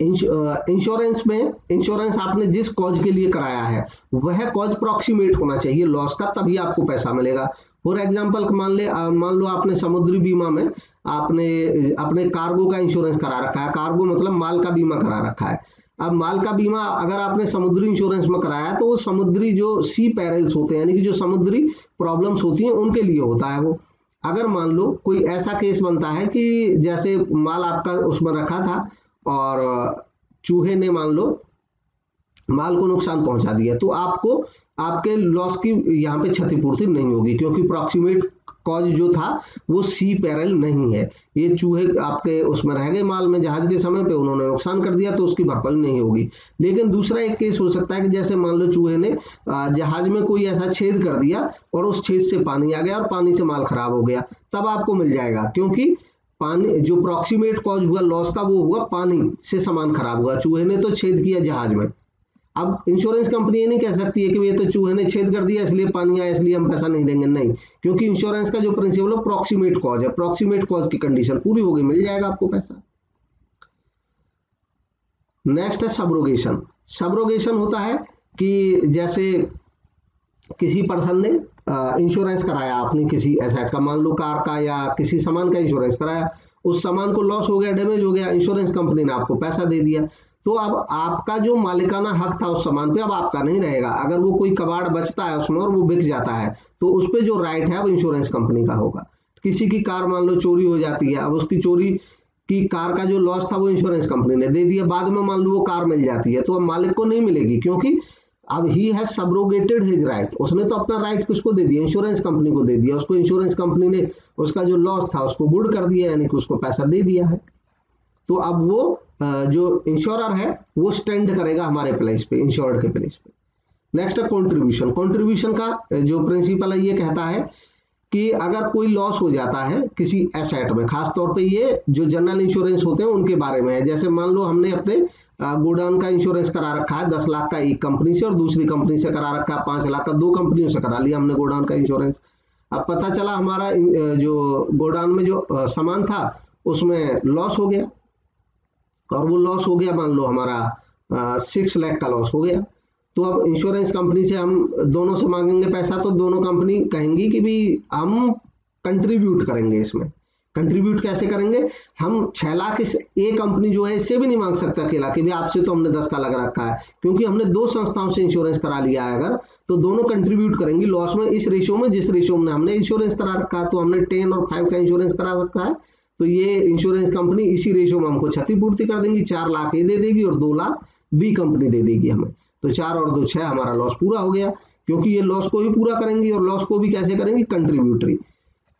इंश्योरेंस आपने जिस कॉज के लिए कराया है वह कॉज प्रॉक्सिमेट होना चाहिए लॉस का, तभी आपको पैसा मिलेगा। फॉर एग्जांपल मान लो आपने समुद्री बीमा में आपने अपने कार्गो का इंश्योरेंस करा रखा है, कार्गो मतलब माल का बीमा करा रखा है। अब माल का बीमा अगर आपने समुद्री इंश्योरेंस में कराया है तो वो समुद्री जो सी पैरल्स होते हैं, यानी कि जो समुद्री प्रॉब्लम्स होती हैं उनके लिए होता है वो। अगर मान लो कोई ऐसा केस बनता है कि जैसे माल आपका उसमें रखा था और चूहे ने मान लो माल को नुकसान पहुंचा दिया, तो आपको आपके लॉस की यहाँ पे क्षतिपूर्ति नहीं होगी, क्योंकि प्रॉक्सिमेट कॉज जो था वो सी पैरल नहीं है। ये चूहे आपके उसमें रह गए माल में जहाज के समय पे, उन्होंने नुकसान कर दिया तो उसकी भरपाई नहीं होगी। लेकिन दूसरा एक केस हो सकता है कि जैसे मान लो चूहे ने जहाज में कोई ऐसा छेद कर दिया और उस छेद से पानी आ गया और पानी से माल खराब हो गया, तब आपको मिल जाएगा, क्योंकि पानी जो प्रॉक्सिमेट कॉज हुआ लॉस का वो हुआ पानी से सामान खराब हुआ, चूहे ने तो छेद किया जहाज में। अब इंश्योरेंस कंपनी ये नहीं कह सकती है कि ये तो चूहे ने छेद कर दिया इसलिए पानी आया इसलिए हम पैसा नहीं देंगे, नहीं, क्योंकि इंश्योरेंस का जो प्रिंसिपल है प्रॉक्सिमेट कॉज है, प्रॉक्सिमेट कॉज की कंडीशन पूरी हो गई, मिल जाएगा आपको पैसा। नेक्स्ट है सबरोगेशन। सबरोगेशन होता है कि जैसे किसी पर्सन ने इंश्योरेंस कराया आपने किसी एसेट का, मान लो कार का या किसी सामान का इंश्योरेंस कराया, उस सामान को लॉस हो गया, डैमेज हो गया, इंश्योरेंस कंपनी ने आपको पैसा दे दिया, तो अब आपका जो मालिकाना हक था उस सामान पे अब आपका नहीं रहेगा। अगर वो कोई कबाड़ बचता है उसमें और वो बिक जाता है तो उस पे जो राइट है वो इंश्योरेंस कंपनी का होगा। किसी की कार मान लो चोरी हो जाती है, अब उसकी चोरी की कार का जो लॉस था वो इंश्योरेंस कंपनी ने दे दिया, बाद में मान लो वो कार मिल जाती है तो अब मालिक को नहीं मिलेगी, क्योंकि अब ही हैज सबरोगेटेड हिज राइट, उसने तो अपना राइट किसको दे दिया, इंश्योरेंस कंपनी को दे दिया, उसको इंश्योरेंस कंपनी ने उसका जो लॉस था उसको गुड कर दिया, यानी कि उसको पैसा दे दिया है। तो अब वो जो इंश्योरर है वो स्टैंड करेगा हमारे प्लेस पे, इंश्योर्ड के प्लेस पे। नेक्स्ट है कंट्रीब्यूशन। कंट्रीब्यूशन का जो प्रिंसिपल है ये कहता है कि अगर कोई लॉस हो जाता है किसी एसेट में, खासतौर पे ये जो जनरल इंश्योरेंस होते हैं उनके बारे में है, जैसे मान लो हमने अपने गोडाउन का इंश्योरेंस करा रखा है 10 लाख का एक कंपनी से और दूसरी कंपनी से करा रखा है 5 लाख का, दो कंपनियों से करा लिया हमने गोडाउन का इंश्योरेंस। अब पता चला हमारा जो गोडाउन में जो सामान था उसमें लॉस हो गया, और वो लॉस हो गया मान लो हमारा 6 लाख का लॉस हो गया, तो अब इंश्योरेंस कंपनी से हम दोनों से मांगेंगे पैसा, तो दोनों कंपनी कहेंगी कि भी हम कंट्रीब्यूट करेंगे। इसमें कंट्रीब्यूट कैसे करेंगे, हम 6 लाख इस ए कंपनी जो है इससे भी नहीं मांग सकता अकेला कि भी आपसे तो हमने 10 का लग रखा है, क्योंकि हमने 2 संस्थाओं से इंश्योरेंस करा लिया है अगर, तो दोनों कंट्रीब्यूट करेंगी लॉस में इस रेशियो में जिस रेशियो में हमने इंश्योरेंस करा रखा है। तो हमने 10 और 5 का इंश्योरेंस करा रखा है, तो ये इंश्योरेंस कंपनी इसी रेशियो में हमको क्षतिपूर्ति कर देंगी, 4 लाख ये दे देगी और 2 लाख बी कंपनी दे देगी हमें, तो 4 और 2 6 हमारा लॉस पूरा हो गया, क्योंकि ये लॉस को भी पूरा करेंगी और लॉस को भी कैसे करेंगी, कंट्रीब्यूटरी।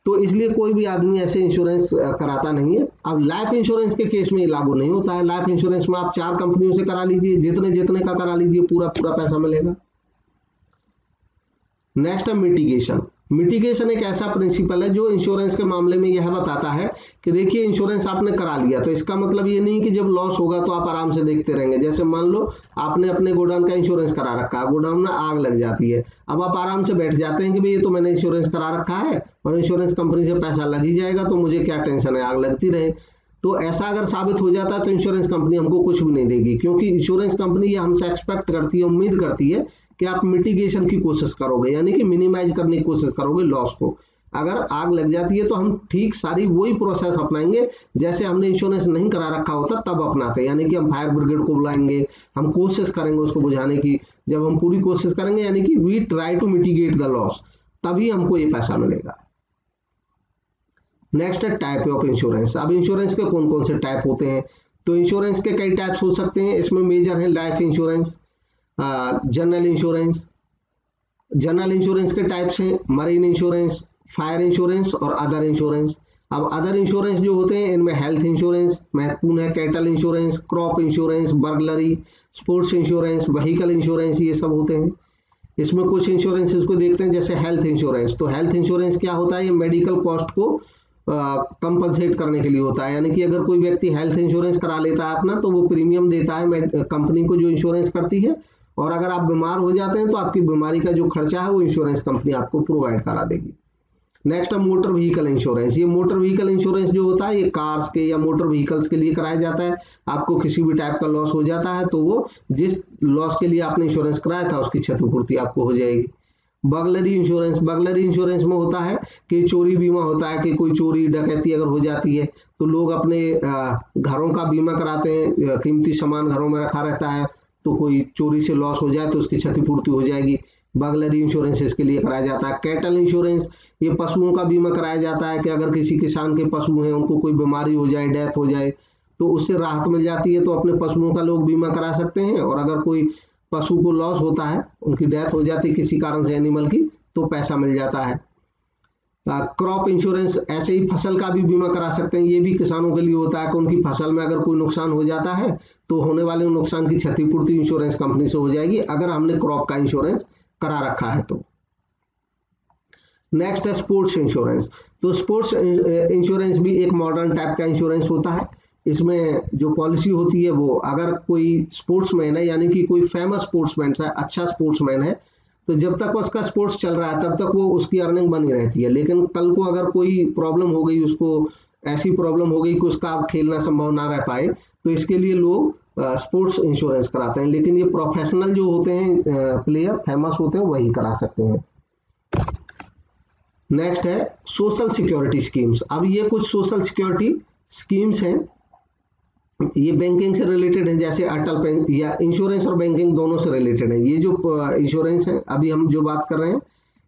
तो इसलिए कोई भी आदमी ऐसे इंश्योरेंस कराता नहीं है। अब लाइफ इंश्योरेंस के केस में ये लागू नहीं होता है। लाइफ इंश्योरेंस में आप 4 कंपनियों से करा लीजिए, जितने जितने का करा लीजिए पूरा पूरा पैसा मिलेगा। नेक्स्ट है मिटिगेशन। मिटिगेशन एक ऐसा प्रिंसिपल है जो इंश्योरेंस के मामले में यह बताता है कि देखिए इंश्योरेंस आपने करा लिया तो इसका मतलब ये नहीं कि जब लॉस होगा तो आप आराम से देखते रहेंगे। जैसे मान लो आपने अपने गोडाउन का इंश्योरेंस करा रखा है, गोडाउन में आग लग जाती है, अब आप आराम से बैठ जाते हैं कि भाई ये तो मैंने इंश्योरेंस करा रखा है और इंश्योरेंस कंपनी से पैसा लग ही जाएगा तो मुझे क्या टेंशन है, आग लगती रहे। तो ऐसा अगर साबित हो जाता है तो इंश्योरेंस कंपनी हमको कुछ भी नहीं देगी, क्योंकि इंश्योरेंस कंपनी ये हमसे एक्सपेक्ट करती है, उम्मीद करती है कि आप मिटिगेशन की कोशिश करोगे, यानी कि मिनिमाइज करने की कोशिश करोगे लॉस को। अगर आग लग जाती है तो हम ठीक सारी वही प्रोसेस अपनाएंगे जैसे हमने इंश्योरेंस नहीं करा रखा होता तब अपनाते हैं, यानी कि हम फायर ब्रिगेड को बुलाएंगे, हम कोशिश करेंगे उसको बुझाने की। जब हम पूरी कोशिश करेंगे यानी कि we try to mitigate the loss, तभी हमको ये पैसा मिलेगा। नेक्स्ट है टाइप ऑफ इंश्योरेंस। अब इंश्योरेंस के कौन कौन से टाइप होते हैं, तो इंश्योरेंस के कई टाइप्स हो सकते हैं। इसमें मेजर है life insurance, general insurance, general insurance के टाइप्स हैं मरीन इंश्योरेंस, फायर इंश्योरेंस और अदर इंश्योरेंस। अब अदर इंश्योरेंस जो होते हैं इनमें हेल्थ इंश्योरेंस महत्वपूर्ण है, cattle insurance, crop insurance, burglary, sports insurance, vehicle insurance, ये सब होते हैं। इसमें कुछ इंश्योरेंसेस को देखते हैं, जैसे हेल्थ इंश्योरेंस। तो हेल्थ इंश्योरेंस क्या होता है, ये मेडिकल कॉस्ट को कंपनसेट करने के लिए होता है, यानी कि अगर कोई व्यक्ति हेल्थ इंश्योरेंस करा लेता है अपना, तो वो प्रीमियम देता है कंपनी को जो इंश्योरेंस करती है, और अगर आप बीमार हो जाते हैं तो आपकी बीमारी का जो खर्चा है वो इंश्योरेंस कंपनी आपको प्रोवाइड करा देगी। नेक्स्ट है मोटर व्हीकल इंश्योरेंस। ये मोटर व्हीकल इंश्योरेंस जो होता है ये कार्स के या मोटर व्हीकल्स के लिए कराया जाता है। आपको किसी भी टाइप का लॉस हो जाता है तो वो जिस लॉस के लिए आपने इंश्योरेंस कराया था उसकी क्षतिपूर्ति आपको हो जाएगी। बर्गलरी इंश्योरेंस, बर्गलरी इंश्योरेंस में होता है कि चोरी बीमा होता है कि कोई चोरी डकैती अगर हो जाती है तो लोग अपने घरों का बीमा कराते हैं, कीमती सामान घरों में रखा रहता है, तो कोई चोरी से लॉस हो जाए तो उसकी क्षतिपूर्ति हो जाएगी। बर्गलरी इंश्योरेंस इसके लिए कराया जाता है। कैटल इंश्योरेंस, ये पशुओं का बीमा कराया जाता है कि अगर किसी किसान के पशु हैं उनको कोई बीमारी हो जाए, डेथ हो जाए, तो उससे राहत मिल जाती है, तो अपने पशुओं का लोग बीमा करा सकते हैं। और अगर कोई पशु को लॉस होता है, उनकी डेथ हो जाती है किसी कारण से एनिमल की, तो पैसा मिल जाता है। क्रॉप इंश्योरेंस, ऐसे ही फसल का भी बीमा करा सकते हैं। ये भी किसानों के लिए होता है कि उनकी फसल में अगर कोई नुकसान हो जाता है तो होने वाले नुकसान की क्षतिपूर्ति इंश्योरेंस कंपनी से हो जाएगी, अगर हमने क्रॉप का इंश्योरेंस करा रखा है तो। नेक्स्ट है स्पोर्ट्स इंश्योरेंस। तो स्पोर्ट्स इंश्योरेंस भी एक मॉडर्न टाइप का इंश्योरेंस होता है। इसमें जो पॉलिसी होती है वो, अगर कोई स्पोर्ट्समैन है, यानी कि कोई फेमस स्पोर्ट्समैन है, अच्छा स्पोर्ट्समैन है, तो जब तक उसका स्पोर्ट्स चल रहा है तब तक वो उसकी अर्निंग बनी रहती है। लेकिन कल को अगर कोई प्रॉब्लम हो गई, उसको ऐसी प्रॉब्लम हो गई कि उसका खेलना संभव ना रह पाए, तो इसके लिए लोग स्पोर्ट्स इंश्योरेंस कराते हैं। लेकिन ये प्रोफेशनल जो होते हैं प्लेयर, फेमस होते हैं, वही करा सकते हैं। नेक्स्ट है सोशल सिक्योरिटी स्कीम्स। अब ये कुछ सोशल सिक्योरिटी स्कीम्स हैं, ये बैंकिंग से रिलेटेड है, जैसे अटल पेंशन, या इंश्योरेंस और बैंकिंग दोनों से रिलेटेड है। ये जो इंश्योरेंस है अभी हम जो बात कर रहे हैं,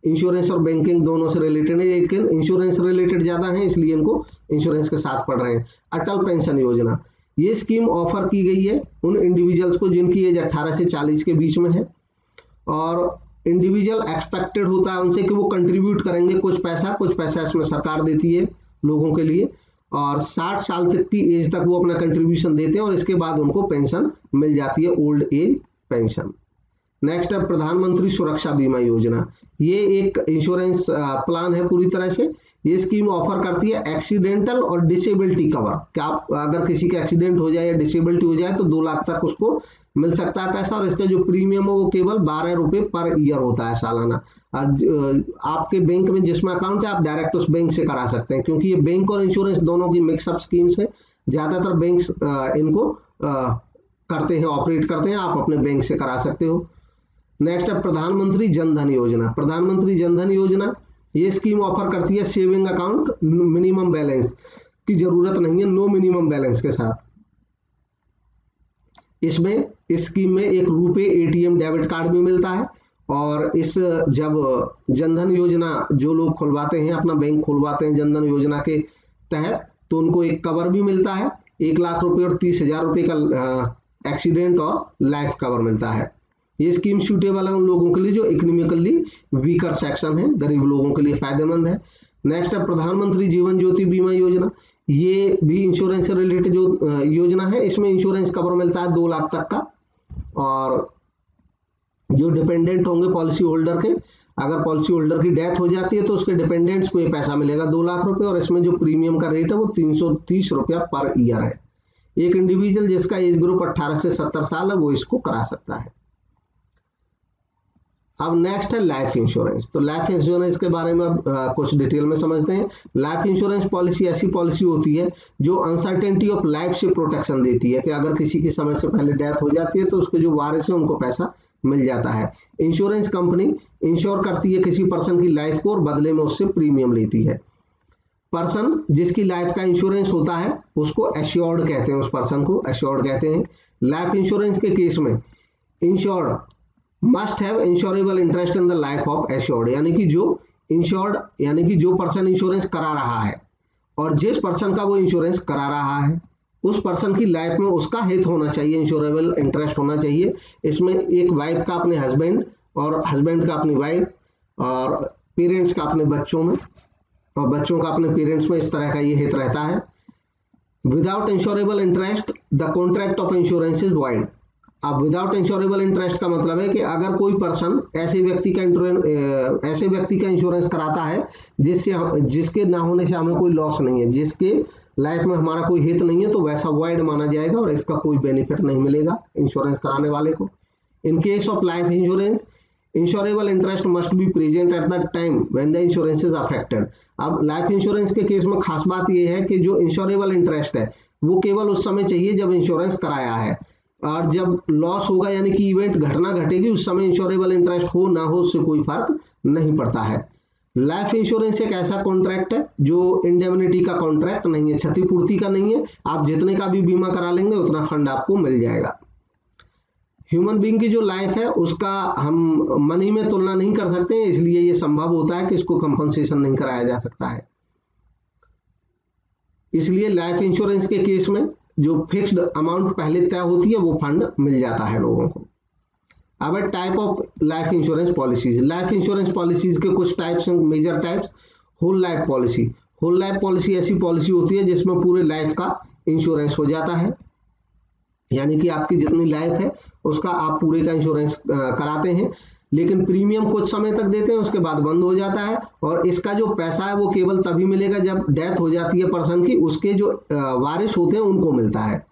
इंश्योरेंस और बैंकिंग दोनों से रिलेटेड है, लेकिन इंश्योरेंस रिलेटेड ज्यादा है इसलिए इनको इंश्योरेंस के साथ पढ़ रहे हैं। अटल पेंशन योजना, ये स्कीम ऑफर की गई है उन इंडिविजुअल्स को जिनकी एज 18 से 40 के बीच में है, और इंडिविजुअल एक्सपेक्टेड होता है उनसे कि वो कंट्रीब्यूट करेंगे कुछ पैसा इसमें सरकार देती है लोगों के लिए, और 60 साल तक की एज तक वो अपना कंट्रीब्यूशन देते हैं और इसके बाद उनको पेंशन मिल जाती है, ओल्ड एज पेंशन। नेक्स्ट है प्रधानमंत्री सुरक्षा बीमा योजना। ये एक इंश्योरेंस प्लान है पूरी तरह से। ये स्कीम ऑफर करती है एक्सीडेंटल और डिसेबिलिटी कवर, क्या अगर किसी का एक्सीडेंट हो जाए या डिसेबिलिटी हो जाए तो 2 लाख तक उसको मिल सकता है पैसा, और इसका जो प्रीमियम है वो केवल 12 रुपए पर ईयर होता है सालाना। आपके बैंक में जिसमें अकाउंट है आप डायरेक्ट उस बैंक से करा सकते हैं, क्योंकि ये बैंक और इंश्योरेंस दोनों की मिक्सअप स्कीम्स है। ज्यादातर बैंक्स इनको करते हैं, ऑपरेट करते हैं, आप अपने बैंक से करा सकते हो। नेक्स्ट है प्रधानमंत्री जन धन योजना। प्रधानमंत्री जन धन योजना ये स्कीम ऑफर करती है सेविंग अकाउंट मिनिमम बैलेंस की जरूरत नहीं है, नो मिनिमम बैलेंस के साथ। इसमें इस स्कीम में एक रुपए एटीएम डेबिट कार्ड भी मिलता है, और इस जब जनधन योजना जो लोग खुलवाते हैं, अपना बैंक खुलवाते हैं जनधन योजना के तहत, तो उनको एक कवर भी मिलता है, 1 लाख रुपए और 30,000 रुपए का एक्सीडेंट और लाइफ कवर मिलता है। ये स्कीम सूटेबल है उन लोगों के लिए जो इकोनॉमिकली वीकर सेक्शन है, गरीब लोगों के लिए फायदेमंद है। नेक्स्ट है प्रधानमंत्री जीवन ज्योति बीमा योजना। ये भी इंश्योरेंस से रिलेटेड जो योजना है, इसमें इंश्योरेंस कवर मिलता है 2 लाख तक का, और जो डिपेंडेंट होंगे पॉलिसी होल्डर के, अगर पॉलिसी होल्डर की डेथ हो जाती है तो उसके डिपेंडेंट्स को ये पैसा मिलेगा 2 लाख रुपए, और इसमें जो प्रीमियम का रेट है वो 330 रुपया पर ईयर है। एक इंडिविजुअल जिसका एज ग्रुप 18 से 70 साल है वो इसको करा सकता है। अब नेक्स्ट है लाइफ इंश्योरेंस। तो लाइफ इंश्योरेंस के बारे में अब कुछ डिटेल में समझते हैं। लाइफ इंश्योरेंस पॉलिसी ऐसी पॉलिसी होती है जो अनसर्टेनिटी ऑफ लाइफ से प्रोटेक्शन देती है, कि अगर किसी की समय से पहले डेथ हो जाती है तो उसके जो वारिस है उनको पैसा मिल जाता है। इंश्योरेंस कंपनी इंश्योर करती है किसी पर्सन की लाइफ को और बदले में उससे प्रीमियम लेती है। पर्सन जिसकी लाइफ का इंश्योरेंस होता है उसको एश्योर्ड कहते हैं, उस पर्सन को एश्योर्ड कहते हैं। लाइफ इंश्योरेंस के केस में insured must have insurable interest in the life of assured, यानी कि जो इंश्योर्ड यानी कि जो पर्सन इंश्योरेंस करा रहा है और जिस पर्सन का वो इंश्योरेंस करा रहा है उस पर्सन की लाइफ में उसका हित होना चाहिए, इंश्योरेबल इंटरेस्ट होना चाहिए। इसमें एक वाइफ का अपने हस्बैंड और हस्बैंड का अपनी वाइफ और पेरेंट्स का अपने बच्चों में और बच्चों का अपने पेरेंट्स में, इस तरह का ये हित रहता है। Without insurable interest the contract of insurance is void. अब विदाउट इंश्योरेबल इंटरेस्ट का मतलब है कि अगर कोई पर्सन ऐसे व्यक्ति का इंश्योरेंस कराता है जिसके ना होने से हमें कोई लॉस नहीं है, जिसके लाइफ में हमारा कोई हित नहीं है, तो वैसा वॉइड माना जाएगा और इसका कोई बेनिफिट नहीं मिलेगा इंश्योरेंस कराने वाले को। In case of life insurance, insurable interest must be present at the time when the insurance is affected. अब लाइफ इंश्योरेंस के केस में खास बात यह है कि जो इंश्योरेबल इंटरेस्ट है वो केवल उस समय चाहिए जब इंश्योरेंस कराया है, और जब लॉस होगा यानी कि इवेंट घटना घटेगी उस समय इंश्योरेबल इंटरेस्ट हो ना हो उससे कोई फर्क नहीं पड़ता है। लाइफ इंश्योरेंस एक ऐसा कॉन्ट्रैक्ट है जो इंडेमनिटी का कॉन्ट्रैक्ट नहीं है, क्षतिपूर्ति का नहीं है। आप जितने का भी बीमा करा लेंगे उतना फंड आपको मिल जाएगा। ह्यूमन बीइंग की जो लाइफ है उसका हम मनी में तुलना नहीं कर सकते हैं, इसलिए ये संभव होता है कि इसको कंपनसेशन नहीं कराया जा सकता है। इसलिए लाइफ इंश्योरेंस के केस में जो फिक्स्ड अमाउंट पहले तय होती है वो फंड मिल जाता है लोगों को। अब type of life insurance policies. Life insurance policies के कुछ types, major types. Whole life policy. Whole life policy ऐसी पॉलिसी होती है जिसमें पूरे लाइफ का इंश्योरेंस हो जाता है, यानी कि आपकी जितनी लाइफ है उसका आप पूरे का इंश्योरेंस कराते हैं, लेकिन प्रीमियम कुछ समय तक देते हैं, उसके बाद बंद हो जाता है। और इसका जो पैसा है वो केवल तभी मिलेगा जब डेथ हो जाती है पर्सन की, उसके जो वारिस होते हैं उनको मिलता है।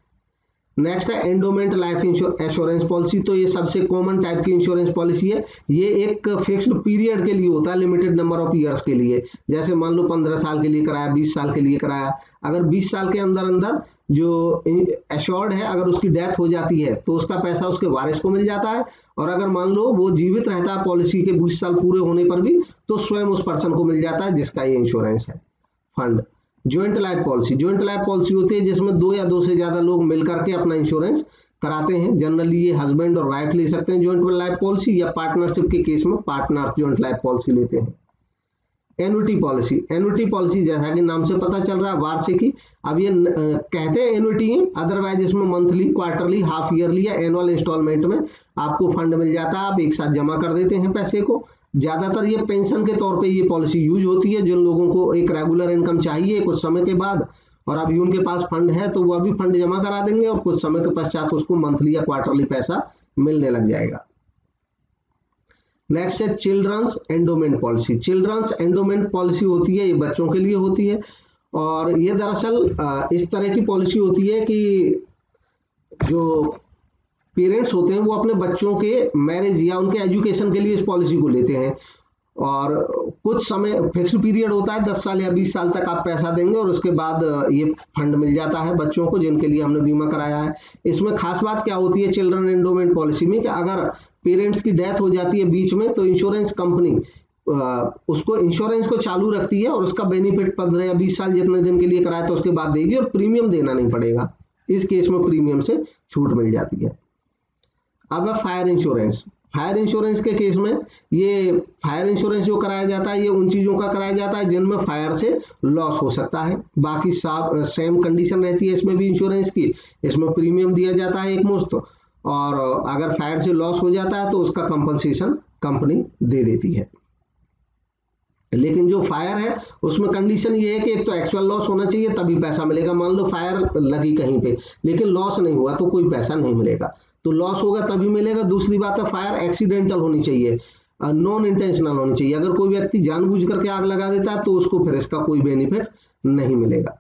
नेक्स्ट है एंडोमेंट लाइफ एश्योरेंस पॉलिसी। तो ये सबसे कॉमन टाइप की इंश्योरेंस पॉलिसी है। ये एक फिक्स्ड पीरियड के लिए होता है, लिमिटेड नंबर ऑफ ईयर्स के लिए। जैसे मान लो 15 साल के लिए कराया, 20 साल के लिए कराया। अगर 20 साल के अंदर अंदर जो एश्योर्ड है अगर उसकी डेथ हो जाती है तो उसका पैसा उसके वारिस को मिल जाता है, और अगर मान लो वो जीवित रहता है पॉलिसी के 20 साल पूरे होने पर भी तो स्वयं उस पर्सन को मिल जाता है जिसका ये इंश्योरेंस है fund. Joint life policy. Joint life policy होती है जिसमें 2 या 2 से ज्यादा लोग मिलकर के अपना इंश्योरेंस कराते हैं। जनरली ये हस्बैंड और वाइफ ले सकते हैं ज्वाइंट लाइफ पॉलिसी, या पार्टनरशिप के केस में पार्टनर्स ज्वाइंट लाइफ पॉलिसी लेते हैं। Annuity policy. एन्युटी पॉलिसी जैसा कि नाम से पता चल रहा है वार्षिकी। अब ये कहते हैं एन्युटी है, अदरवाइज इसमें मंथली, क्वार्टरली, हाफ ईयरली या एनुअल इंस्टॉलमेंट में आपको फंड मिल जाता है। आप एक साथ जमा कर देते हैं पैसे को। ज्यादातर ये पेंशन के तौर पे ये पॉलिसी यूज होती है। जिन लोगों को एक रेगुलर इनकम चाहिए कुछ समय के बाद और अभी उनके पास फंड है तो वो अभी फंड जमा करा देंगे और कुछ समय के पश्चात उसको मंथली या क्वार्टरली पैसा मिलने लग जाएगा। नेक्स्ट है children's endowment policy. Children's endowment policy होती है, ये बच्चों के लिए होती है, और ये दरअसल इस तरह की पॉलिसी होती है कि जो पेरेंट्स होते हैं वो अपने बच्चों के मैरिज या उनके एजुकेशन के लिए इस पॉलिसी को लेते हैं, और कुछ समय फिक्स्ड पीरियड होता है, 10 साल या 20 साल तक आप पैसा देंगे और उसके बाद ये फंड मिल जाता है बच्चों को जिनके लिए हमने बीमा कराया है। इसमें खास बात क्या होती है चिल्ड्रन एंडोमेंट पॉलिसी में कि अगर पेरेंट्स की डेथ हो जाती है बीच में तो इंश्योरेंस कंपनी उसको इंश्योरेंस को चालू रखती है और उसका बेनिफिट 15 या 20 साल जितने दिन के लिए कराया तो उसके बाद देगी और प्रीमियम देना नहीं पड़ेगा। इस केस में प्रीमियम से छूट मिल जाती है। अब है फायर इंश्योरेंस। फायर इंश्योरेंस के केस में ये फायर इंश्योरेंस जो कराया जाता है ये उन चीजों का कराया जाता है जिनमें फायर से लॉस हो सकता है। बाकी सेम कंडीशन रहती है इसमें भी इंश्योरेंस की। इसमें प्रीमियम दिया जाता है एक मुश्त, और अगर फायर से लॉस हो जाता है तो उसका कंपनसेशन कंपनी दे देती है। लेकिन जो फायर है उसमें कंडीशन ये है कि एक तो एक्चुअल लॉस होना चाहिए तभी पैसा मिलेगा। मान लो फायर लगी कहीं पे लेकिन लॉस नहीं हुआ तो कोई पैसा नहीं मिलेगा, तो लॉस होगा तभी मिलेगा। दूसरी बात है फायर एक्सीडेंटल होनी चाहिए, नॉन इंटेंशनल होनी चाहिए। अगर कोई व्यक्ति जानबूझ करके आग लगा देता है तो उसको फिर इसका कोई बेनिफिट नहीं मिलेगा।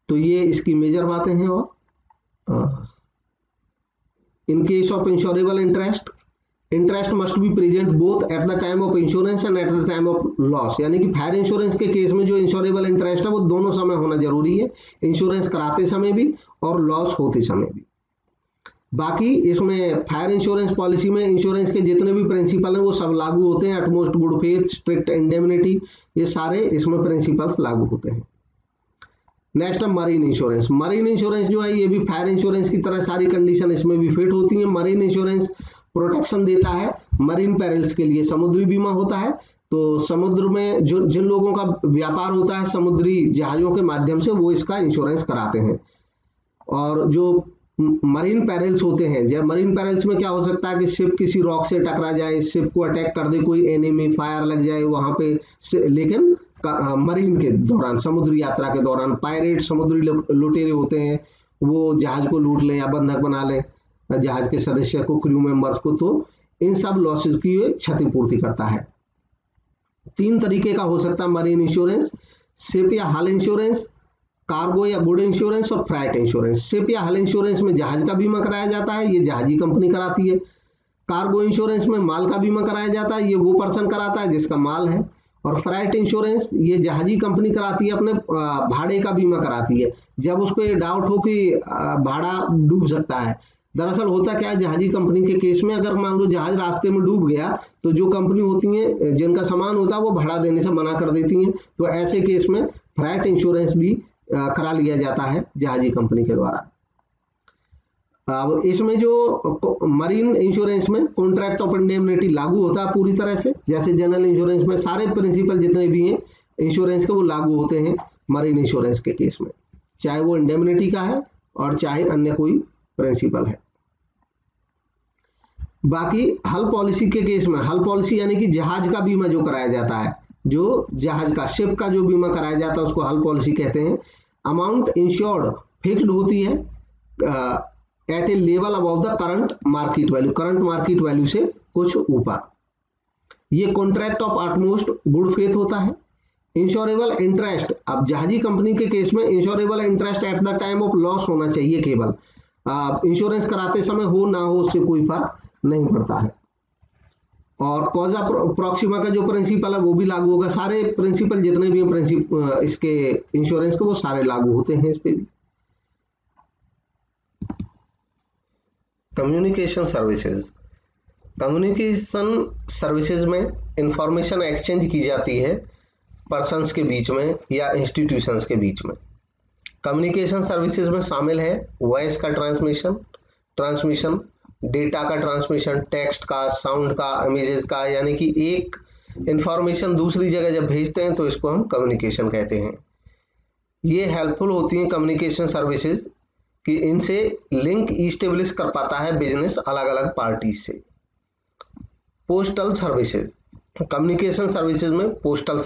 तो ये इसकी मेजर बातें हैं। और in case of insurable interest, interest must be present both at the time of insurance and eight the time of loss. यानी कि फायर इंश्योरेंस के केस में जो इंश्योरेबल इंटरेस्ट है वो दोनों समय होना जरूरी है, इंश्योरेंस कराते समय भी और लॉस होते समय भी। बाकी इसमें फायर इंश्योरेंस पॉलिसी में इंश्योरेंस के जितने भी प्रिंसिपल हैं वो सब लागू होते हैं। Utmost good faith, strict indemnity, ये सारे इसमें प्रिंसिपल्स लागू होते हैं। नेक्स्ट है मरीन इंश्योरेंस। मरीन इंश्योरेंस जो है ये भी फायर इंश्योरेंस की तरह सारी कंडीशन इसमें भी फिट होती है। मरीन इंश्योरेंस प्रोटेक्शन देता है मरीन पेरिल्स के लिए। समुद्री बीमा होता है, तो समुद्र में जो जिन लोगों का व्यापार होता है समुद्री जहाजों के माध्यम से वो इसका इंश्योरेंस कराते हैं। और जो मरीन पैरल्स होते हैं। जब मरीन पैरल्स में क्या हो सकता है कि शिप किसी रॉक से टकरा जाए, शिप को अटैक कर दे कोई एनिमी, फायर लग जाए वहां पे, लेकिन मरीन के दौरान, समुद्री यात्रा के दौरान पायरेट, समुद्री लुटेरे होते हैं, वो जहाज को लूट लें या बंधक बना लें जहाज के सदस्य को, क्रू मेंबर्स को, तो इन सब लॉसेस की क्षतिपूर्ति करता है। 3 तरीके का हो सकता है मरीन इंश्योरेंस: शिप या हल इंश्योरेंस, कार्गो या गुड इंश्योरेंस और फ्राइट इंश्योरेंस। शिप या हल इंश्योरेंस में जहाज का बीमा कराया जाता है, ये जहाजी कंपनी कराती है। कार्गो इंश्योरेंस में माल का बीमा कराया जाता है, ये वो पर्सन कराता है जिसका माल है। और फ्राइट इंश्योरेंस ये जहाजी कंपनी कराती है, अपने भाड़े का बीमा कराती है, जब उसको ये डाउट हो कि भाड़ा डूब सकता है। दरअसल होता क्या है, जहाजी कंपनी के केस में अगर मान लो जहाज रास्ते में डूब गया तो जो कंपनी होती है जिनका सामान होता है वो भाड़ा देने से मना कर देती हैं, तो ऐसे केस में फ्राइट इंश्योरेंस भी करा लिया जाता है जहाजी कंपनी के द्वारा। अब इसमें जो मरीन इंश्योरेंस में कॉन्ट्रैक्ट ऑफ इंडेमनिटी लागू होता है पूरी तरह से, जैसे जनरल इंश्योरेंस में सारे प्रिंसिपल जितने भी हैं इंश्योरेंस के वो लागू होते हैं मरीन इंश्योरेंस के केस में, चाहे वो इंडेमनिटी का है और चाहे अन्य कोई प्रिंसिपल है। बाकी हल पॉलिसी के केस में, हल पॉलिसी यानी कि जहाज का बीमा जो कराया जाता है, जो जहाज का, शिप का जो बीमा कराया जाता है उसको हल पॉलिसी कहते हैं। अमाउंट इंश्योर्ड फिक्स्ड होती है at a level above the current market value, current market value से कुछ ऊपर। ये contract of utmost good faith होता है। इंश्योरेबल इंटरेस्ट, अब जहाजी कंपनी के केस में insurable interest at the time of loss होना चाहिए केवल, इंश्योरेंस कराते समय हो ना हो उससे कोई फर्क नहीं पड़ता है। और कॉजा प्रॉक्सिमा का जो प्रिंसिपल है वो भी लागू होगा, सारे प्रिंसिपल जितने भी हैं इसके इंश्योरेंस के वो सारे लागू होते हैं इस पे भी। कम्युनिकेशन सर्विसेज, कम्युनिकेशन सर्विसेज में इंफॉर्मेशन एक्सचेंज की जाती है पर्सन्स के बीच में या इंस्टीट्यूशंस के बीच में। कम्युनिकेशन सर्विसेज में शामिल है वॉइस का ट्रांसमिशन, डेटा का ट्रांसमिशन, टेक्स्ट का, साउंड का, इमेजेस का, यानी कि एक इंफॉर्मेशन दूसरी जगह जब भेजते हैं तो इसको हम कम्युनिकेशन कहते हैं। ये हेल्पफुल होती हैं कम्युनिकेशन सर्विसेज कि इनसे लिंक इस्टेब्लिश कर पाता है बिजनेस अलग अलग पार्टीज से। पोस्टल सर्विसेज, कम्युनिकेशन सर्विसेज में पोस्टल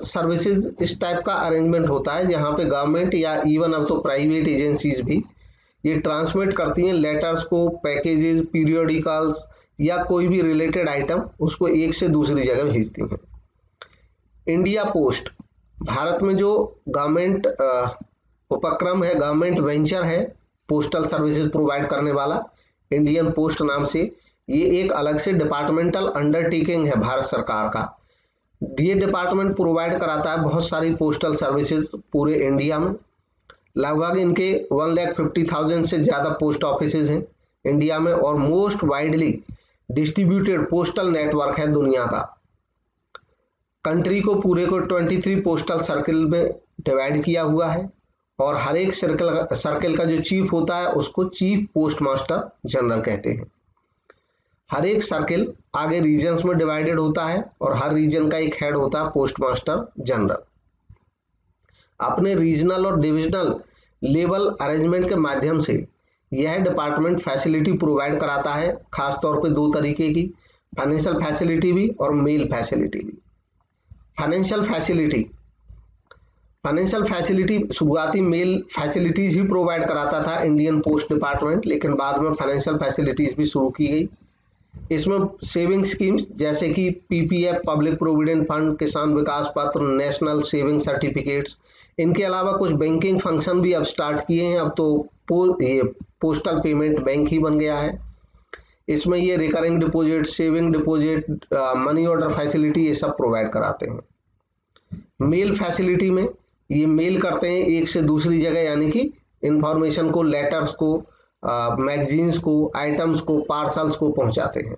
सर्विसेज इस टाइप का अरेंजमेंट होता है जहां पे गवर्नमेंट या इवन अब तो प्राइवेट एजेंसीज भी ये ट्रांसमिट करती हैं लेटर्स को, पैकेजेस, पीरियोडिकल्स या कोई भी रिलेटेड आइटम उसको एक से दूसरी जगह भेजती हैं। इंडिया पोस्ट, भारत में जो गवर्नमेंट उपक्रम है, गवर्नमेंट वेंचर है पोस्टल सर्विसेज प्रोवाइड करने वाला, इंडियन पोस्ट नाम से, ये एक अलग से डिपार्टमेंटल अंडरटेकिंग है भारत सरकार का। ये डिपार्टमेंट प्रोवाइड कराता है बहुत सारी पोस्टल सर्विसेज पूरे इंडिया में। लगभग इनके 1,50,000 से ज़्यादा पोस्ट ऑफिसेज हैं इंडिया में और most widely distributed postal network है दुनिया का। कंट्री को पूरे को 23 पोस्टल सर्किल में डिवाइड किया हुआ है और हर एक सर्किल का जो चीफ होता है उसको चीफ पोस्ट मास्टर जनरल कहते हैं। हर एक सर्किल आगे रीजन्स में डिवाइडेड होता है और हर रीजन का एक हेड होता है पोस्ट मास्टर जनरल। अपने रीजनल और डिविजनल लेवल अरेंजमेंट के माध्यम से यह डिपार्टमेंट फैसिलिटी प्रोवाइड कराता है, खासतौर पे 2 तरीके की, फाइनेंशियल फैसिलिटी भी और मेल फैसिलिटी भी। फाइनेंशियल फैसिलिटी शुरुआती मेल फैसिलिटीज ही प्रोवाइड कराता था इंडियन पोस्ट डिपार्टमेंट, लेकिन बाद में फाइनेंशियल फैसिलिटीज भी शुरू की गई। इसमें सेविंग स्कीम्स जैसे कि पीपीएफ, पब्लिक प्रोविडेंट फंड, किसान विकास पत्र, नेशनल सेविंग सर्टिफिकेट्स, इनके अलावा कुछ बैंकिंग फंक्शन भी अब स्टार्ट किए हैं। अब तो ये पोस्टल पेमेंट बैंक ही बन गया है। इसमें ये recurring deposit, saving deposit, money order facility ये सब प्रोवाइड कराते हैं। मेल फैसिलिटी में ये मेल करते हैं एक से दूसरी जगह, यानी कि इंफॉर्मेशन को, लेटर्स को, मैगजीन्स को, आइटम्स को, पार्सल्स को पहुंचाते हैं।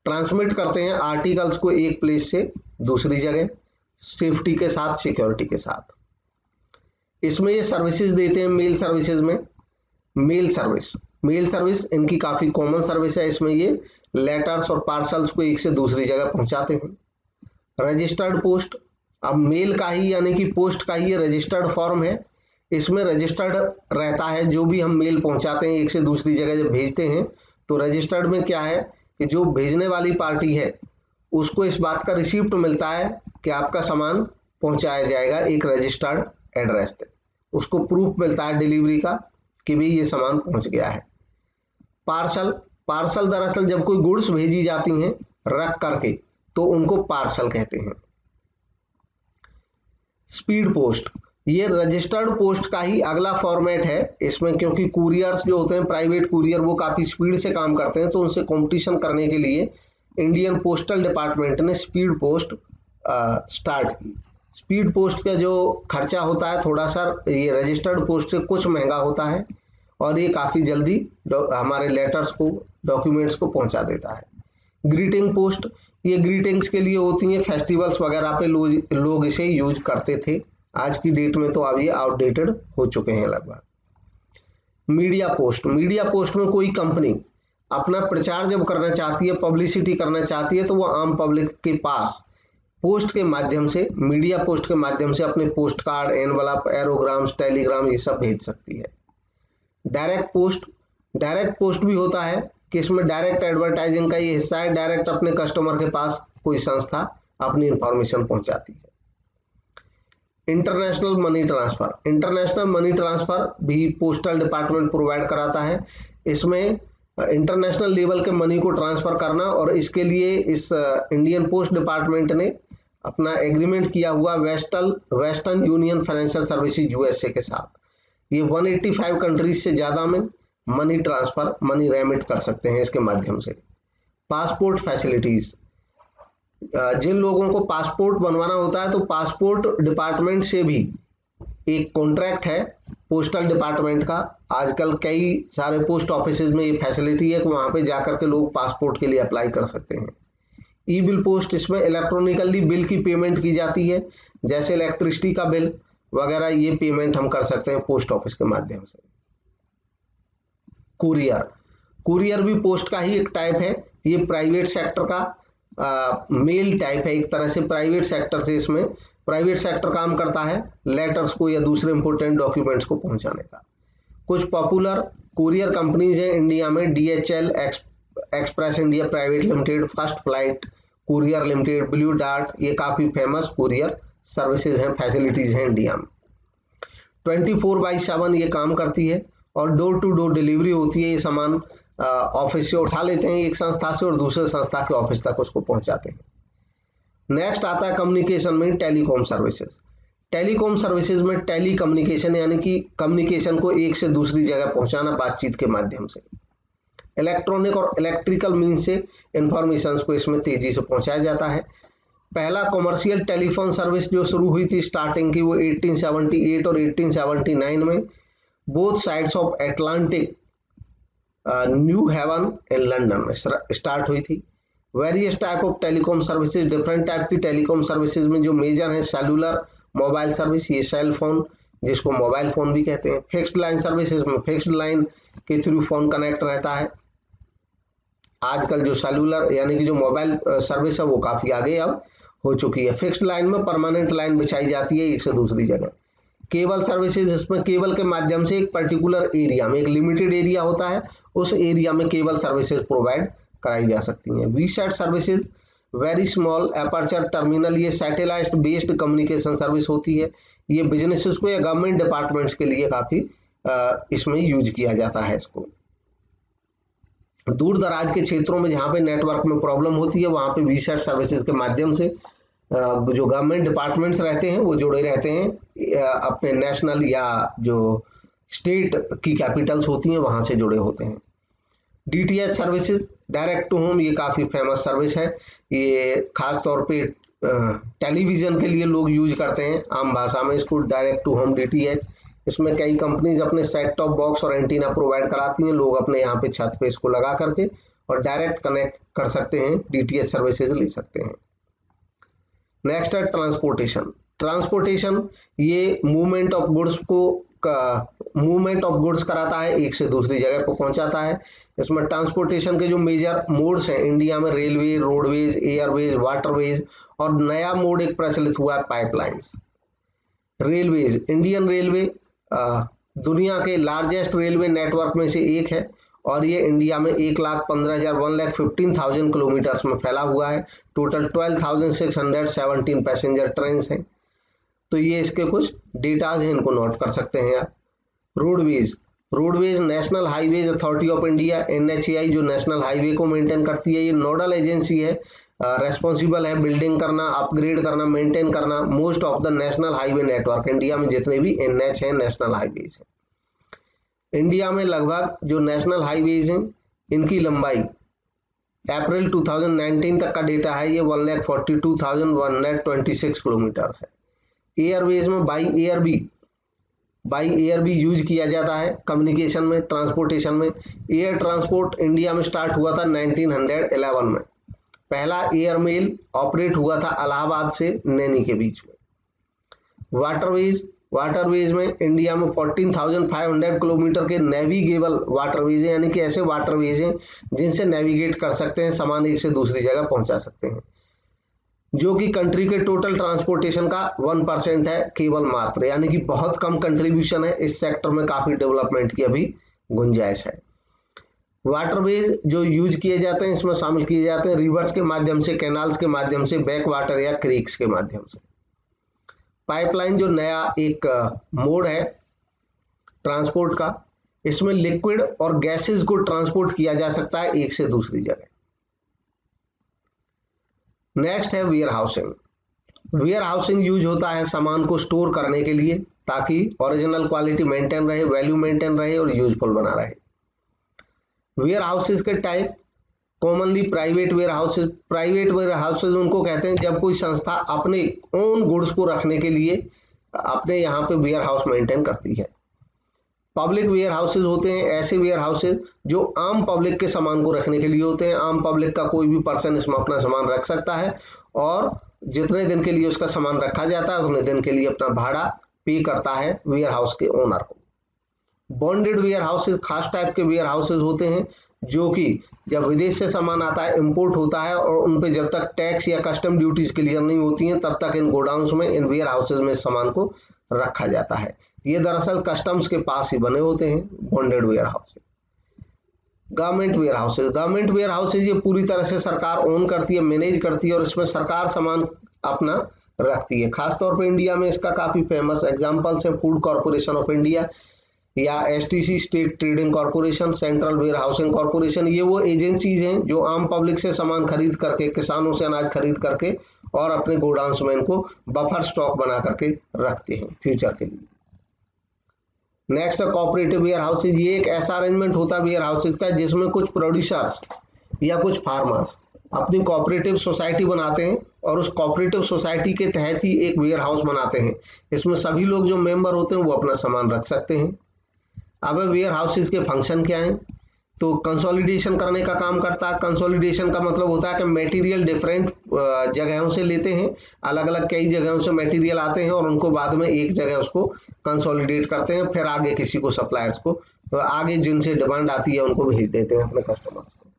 ट्रांसमिट करते हैं आर्टिकल्स को एक प्लेस से दूसरी जगह, सेफ्टी के साथ, सिक्योरिटी के साथ। इसमें ये सर्विसेज देते हैं मेल सर्विसेज में। मेल सर्विस इनकी काफी कॉमन सर्विस है। इसमें ये लेटर्स और पार्सल्स को एक से दूसरी जगह पहुंचाते हैं। रजिस्टर्ड पोस्ट, अब मेल का ही यानी कि पोस्ट का ही ये रजिस्टर्ड फॉर्म है। इसमें रजिस्टर्ड रहता है, जो भी हम मेल पहुंचाते हैं एक से दूसरी जगह जब भेजते हैं तो रजिस्टर्ड में क्या है कि जो भेजने वाली पार्टी है उसको इस बात का रिसीप्ट मिलता है कि आपका सामान पहुंचाया जाएगा एक रजिस्टर्ड एड्रेस पे, उसको प्रूफ मिलता है डिलीवरी का कि भाई ये सामान पहुंच गया है। पार्सल, पार्सल दरअसल जब कोई गुड्स भेजी जाती हैं रख करके तो उनको पार्सल कहते हैं। स्पीड पोस्ट, ये रजिस्टर्ड पोस्ट का ही अगला फॉर्मेट है इसमें, क्योंकि कुरियर्स जो होते हैं प्राइवेट कुरियर वो काफी स्पीड से काम करते हैं, तो उनसे कंपटीशन करने के लिए इंडियन पोस्टल डिपार्टमेंट ने स्पीड पोस्ट स्टार्ट की। स्पीड पोस्ट का जो खर्चा होता है थोड़ा सा ये रजिस्टर्ड पोस्ट से कुछ महंगा होता है और ये काफी जल्दी हमारे लेटर्स को, डॉक्यूमेंट्स को पहुंचा देता है। ग्रीटिंग पोस्ट, ये ग्रीटिंग्स के लिए होती हैं, फेस्टिवल्स वगैरह पे लोग इसे यूज करते थे, आज की डेट में तो अब ये आउटडेटेड हो चुके हैं लगभग। मीडिया पोस्ट, मीडिया पोस्ट में कोई कंपनी अपना प्रचार जब करना चाहती है, पब्लिसिटी करना चाहती है, तो वो आम पब्लिक के पास पोस्ट के माध्यम से, मीडिया पोस्ट के माध्यम से अपने पोस्ट कार्ड, एनवलप, एरोग्राम्स, टेलीग्राम ये सब भेज सकती है। डायरेक्ट पोस्ट, डायरेक्ट पोस्ट भी होता है कि इसमें डायरेक्ट एडवर्टाइजिंग का ये हिस्सा है, डायरेक्ट अपने कस्टमर के पास कोई संस्था अपनी इंफॉर्मेशन पहुंचाती है। International money transfer, international money transfer भी पोस्टल डिपार्टमेंट प्रोवाइड कराता है। इसमें इंटरनेशनल लेवल के मनी को ट्रांसफर करना, और इसके लिए इस इंडियन पोस्ट डिपार्टमेंट ने अपना एग्रीमेंट किया हुआ western union financial services USA के साथ। ये 185 कंट्रीज से ज्यादा में मनी ट्रांसफर, मनी रेमिट कर सकते हैं इसके माध्यम से। पासपोर्ट फैसिलिटीज, जिन लोगों को पासपोर्ट बनवाना होता है तो पासपोर्ट डिपार्टमेंट से भी एक कॉन्ट्रैक्ट है पोस्टल डिपार्टमेंट का। आजकल कई सारे पोस्ट ऑफिसेज में ये फैसिलिटी है कि वहां पे जाकर के लोग पासपोर्ट के लिए अप्लाई कर सकते हैं। ई बिल पोस्ट, इसमें इलेक्ट्रॉनिकली बिल की पेमेंट की जाती है, जैसे इलेक्ट्रिसिटी का बिल वगैरह, ये पेमेंट हम कर सकते हैं पोस्ट ऑफिस के माध्यम से। कुरियर, कुरियर भी पोस्ट का ही एक टाइप है, ये प्राइवेट सेक्टर का मेल टाइप है एक तरह से, प्राइवेट सेक्टर से, इसमें प्राइवेट सेक्टर काम करता है लेटर्स को या दूसरे इंपोर्टेंट डॉक्यूमेंट्स को पहुंचाने का। कुछ पॉपुलर कुरियर कंपनीज हैं इंडिया में, DHL, express India private limited, first flight courier limited, blue dart, ये काफी फेमस कुरियर सर्विसेज हैं, फैसिलिटीज हैं इंडिया में। 24/7 ये काम करती है और डोर टू डोर डिलीवरी होती है। ये सामान ऑफिस से उठा लेते हैं एक संस्था से और दूसरे संस्था के ऑफिस तक उसको पहुंचाते हैं। नेक्स्ट आता है कम्युनिकेशन में टेलीकॉम सर्विसेज। टेलीकॉम सर्विसेज में टेली कम्युनिकेशन यानी कि कम्युनिकेशन को एक से दूसरी जगह पहुंचाना बातचीत के माध्यम से। इलेक्ट्रॉनिक और इलेक्ट्रिकल मीन से इंफॉर्मेशन को इसमें तेजी से पहुंचाया जाता है। पहला कमर्शियल टेलीफोन सर्विस जो शुरू हुई थी स्टार्टिंग की, वो 1878 और 1879 में both sides of Atlantic new heaven in London में स्टार्ट हुई थी। Various type of telecom services, different type की टेलीकॉम सर्विसेज में जो मेजर है सेलुलर मोबाइल सर्विस, ये सेल फोन जिसको मोबाइल फोन भी कहते हैं। फिक्स्ड लाइन सर्विसेज में फिक्स्ड लाइन के थ्रू फोन कनेक्ट रहता है। आजकल जो सेलुलर यानी कि जो मोबाइल सर्विस है वो काफी आगे अब हो चुकी है। फिक्स्ड लाइन में परमानेंट लाइन बिछाई जाती है एक से दूसरी जगह। केबल सर्विसेज, इसमें केबल के माध्यम से एक पर्टिकुलर एरिया में, एक लिमिटेड एरिया होता है, उस एरिया में केबल सर्विसेज प्रोवाइड कराई जा सकती हैं। VSAT services, very small aperture terminal, ये सैटेलाइट बेस्ड कम्युनिकेशन सर्विस होती है। ये बिजनेसेस को या गवर्नमेंट डिपार्टमेंट्स के लिए काफी इसमें यूज किया जाता है इसको। दूर दराज के क्षेत्रों में जहाँ पे नेटवर्क में प्रॉब्लम होती है वहां पे वीसैट सर्विसेज के माध्यम से जो गवर्नमेंट डिपार्टमेंट्स रहते हैं वो जुड़े रहते हैं अपने नेशनल या जो स्टेट की कैपिटल्स होती हैं वहां से जुड़े होते हैं। DTH services, direct to home, ये काफी फेमस सर्विस है। ये खास तौर पे टेलीविजन के लिए लोग यूज करते हैं, आम भाषा में इसको डायरेक्ट टू होम DTH। इसमें कई कंपनीज अपने सेट टॉप बॉक्स और एंटीना प्रोवाइड कराती हैं, लोग अपने यहाँ पे छत पे इसको लगा करके और डायरेक्ट कनेक्ट कर सकते हैं, DTH सर्विसेज ले सकते हैं। नेक्स्ट है ट्रांसपोर्टेशन। ट्रांसपोर्टेशन ये मूवमेंट ऑफ गुड्स कराता है, एक से दूसरी जगह पर पहुंचाता है। इसमें ट्रांसपोर्टेशन के जो मेजर मोड्स हैं इंडिया में, रेलवे, रोडवेज, एयरवेज, वाटरवेज, और नया मोड एक प्रचलित हुआ है पाइपलाइंस। रेलवेज, इंडियन रेलवे दुनिया के लार्जेस्ट रेलवे नेटवर्क में से एक है और ये इंडिया में 1,15,000 किलोमीटर में फैला हुआ है। टोटल 12,617 पैसेंजर ट्रेन हैं। तो ये इसके कुछ डेटाज हैं, इनको नोट कर सकते हैं आप। Roadways national highways authority of India NHAI जो नेशनल हाईवे को मेंटेन करती है, ये नोडल एजेंसी है, रेस्पॉन्सिबल है बिल्डिंग करना, अपग्रेड करना, मेंटेन करना most of the national highway network. India में जितने भी NH हैं नेशनल हाईवेज हैं। इंडिया में लगभग जो नेशनल हाईवेज हैं इनकी लंबाई अप्रैल 2019 तक का डेटा है, ये 1,42,126 किलोमीटर है। एयरवेज में बाई एयर भी यूज किया जाता है कम्युनिकेशन में, ट्रांसपोर्टेशन में। एयर ट्रांसपोर्ट इंडिया में स्टार्ट हुआ था 1911 में। पहला एयर मेल ऑपरेट हुआ था इलाहाबाद से नैनी के बीच में। वाटरवेज में इंडिया में 14,500 किलोमीटर के नेविगेबल वाटरवेज हैं, यानी कि ऐसे वाटरवेज हैं जिनसे नेविगेट कर सकते हैं, सामान एक से दूसरी जगह पहुंचा सकते हैं, जो कि कंट्री के टोटल ट्रांसपोर्टेशन का 1% है केवल मात्र, यानी कि बहुत कम कंट्रीब्यूशन है। इस सेक्टर में काफी डेवलपमेंट की अभी गुंजाइश है। वाटरवेज जो यूज किए जाते हैं इसमें शामिल किए जाते हैं रिवर्स के माध्यम से, कैनाल्स के माध्यम से, बैक वाटर या क्रीक्स के माध्यम से। पाइपलाइन जो नया एक मोड है ट्रांसपोर्ट का, इसमें लिक्विड और गैसेस को ट्रांसपोर्ट किया जा सकता है एक से दूसरी जगह। नेक्स्ट है वेयर हाउसिंग यूज होता है सामान को स्टोर करने के लिए ताकि ओरिजिनल क्वालिटी मेंटेन रहे, वैल्यू मेंटेन रहे और यूजफुल बना रहे। वेयर हाउसेज के type commonly private warehouses उनको कहते हैं जब कोई संस्था अपने ओन गुड्स को रखने के लिए अपने यहाँ पे वेयर हाउस मेंटेन करती है। पब्लिक वेयर हाउसेज होते हैं ऐसे वेयर हाउसेज जो आम पब्लिक के सामान को रखने के लिए होते हैं। आम पब्लिक का कोई भी पर्सन इसमें अपना सामान रख सकता है और जितने दिन के लिए उसका सामान रखा जाता है उतने दिन के लिए अपना भाड़ा पे करता है वेयर हाउस के ओनर को। बॉन्डेड वेयर हाउसेज खास टाइप के वेयर हाउसेज होते हैं जो कि जब विदेश से सामान आता है, इंपोर्ट होता है और उन पे जब तक टैक्स या कस्टम ड्यूटीज क्लियर नहीं होती हैं तब तक इन गोडाउन्स में, इन वेयर हाउसेज में सामान को रखा जाता है। ये दरअसल कस्टम्स के पास ही बने होते हैं bonded warehouses. Government warehouses ये पूरी तरह से सरकार ओन करती है, मैनेज करती है और इसमें सरकार सामान अपना रखती है। खासतौर पर इंडिया में इसका काफी फेमस एग्जाम्पल्स है फूड कॉर्पोरेशन ऑफ इंडिया या STC state trading corporation, central warehousing corporation. ये वो एजेंसीज हैं जो आम पब्लिक से सामान खरीद करके, किसानों से अनाज खरीद करके और अपने गोडाउन्स में इनको बफर स्टॉक बना करके रखते हैं फ्यूचर के लिए। नेक्स्ट है कोऑपरेटिव वेयर हाउसेज। ये एक ऐसा अरेंजमेंट होता है वेयर हाउसेज का जिसमें कुछ प्रोड्यूसर्स या कुछ फार्मर्स अपनी कोऑपरेटिव सोसाइटी बनाते हैं और उस कोऑपरेटिव सोसाइटी के तहत ही एक वेयर हाउस बनाते हैं। इसमें सभी लोग जो मेंबर होते हैं वो अपना सामान रख सकते हैं। अब वेयर हाउसेज के फंक्शन क्या हैं? तो कंसोलिडेशन करने का काम करता है। कंसोलिडेशन का मतलब होता है कि मटेरियल डिफरेंट जगहों से लेते हैं, अलग अलग कई जगहों से मटेरियल आते हैं और उनको बाद में एक जगह उसको कंसोलिडेट करते हैं, फिर आगे किसी को सप्लायर्स को आगे जिनसे डिमांड आती है उनको भेज देते हैं अपने कस्टमर्स को।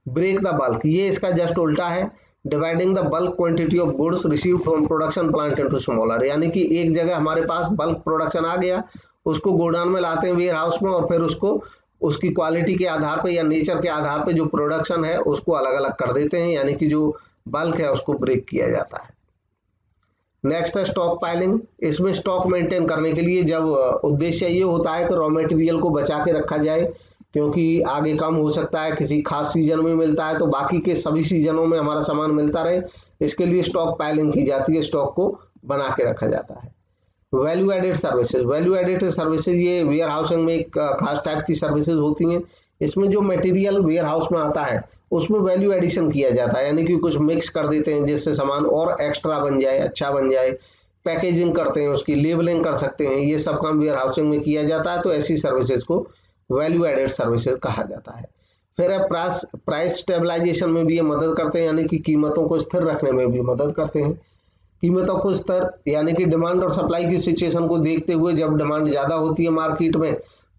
ब्रेक द बल्क, ये इसका जस्ट उल्टा है। Dividing the bulk quantity of goods received from production plant into smaller, यानी कि एक जगह हमारे पास बल्क प्रोडक्शन आ गया, उसको गोडाउन में लाते हैं वेयर हाउस में और फिर उसको उसकी क्वालिटी के आधार पे या नेचर के आधार पे जो प्रोडक्शन है उसको अलग अलग कर देते हैं, यानी कि जो बल्क है उसको ब्रेक किया जाता है। नेक्स्ट है स्टॉक पाइलिंग। इसमें स्टॉक मेंटेन करने के लिए जब उद्देश्य ये होता है कि रॉ मटेरियल को बचा के रखा जाए क्योंकि आगे कम हो सकता है, किसी खास सीजन में मिलता है तो बाकी के सभी सीजनों में हमारा सामान मिलता रहे, इसके लिए स्टॉक पाइलिंग की जाती है, स्टॉक को बना के रखा जाता है। वैल्यू एडेड सर्विसेज ये वेयर हाउसिंग में एक खास टाइप की सर्विसेज होती हैं। इसमें जो मटेरियल वेयर हाउस में आता है उसमें वैल्यू एडिशन किया जाता है, यानी कि कुछ मिक्स कर देते हैं जिससे सामान और एक्स्ट्रा बन जाए, अच्छा बन जाए। पैकेजिंग करते हैं, उसकी लेबलिंग कर सकते हैं, ये सब काम वेयर हाउसिंग में किया जाता है, तो ऐसी सर्विसेज को वैल्यू एडेड सर्विसेज कहा जाता है। फिर प्राइस स्टेबलाइजेशन में भी ये मदद करते हैं, यानी कि कीमतों को स्थिर रखने में भी मदद करते हैं। कीमतों को स्तर यानी कि डिमांड और सप्लाई की सिचुएशन को देखते हुए जब डिमांड ज़्यादा होती है मार्केट में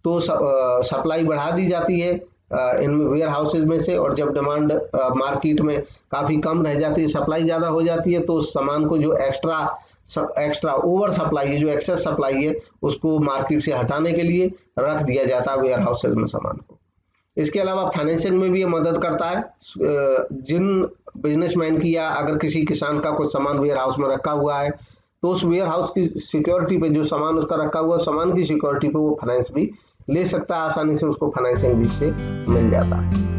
तो सप्लाई बढ़ा दी जाती है इन वेयर हाउसेज में से, और जब डिमांड मार्केट में काफ़ी कम रह जाती है, सप्लाई ज़्यादा हो जाती है, तो उस सामान को जो एक्स्ट्रा एक्स्ट्रा ओवर सप्लाई है, जो एक्सेस सप्लाई है, उसको मार्केट से हटाने के लिए रख दिया जाता है वेयर हाउसेज में सामान को। इसके अलावा फाइनेंसिंग में भी ये मदद करता है। जिन बिजनेसमैन की या अगर किसी किसान का कुछ सामान वेयर हाउस में रखा हुआ है तो उस वेयर हाउस की सिक्योरिटी पे, जो सामान उसका रखा हुआ सामान की सिक्योरिटी पे वो फाइनेंस भी ले सकता है, आसानी से उसको फाइनेंसिंग भी से मिल जाता है।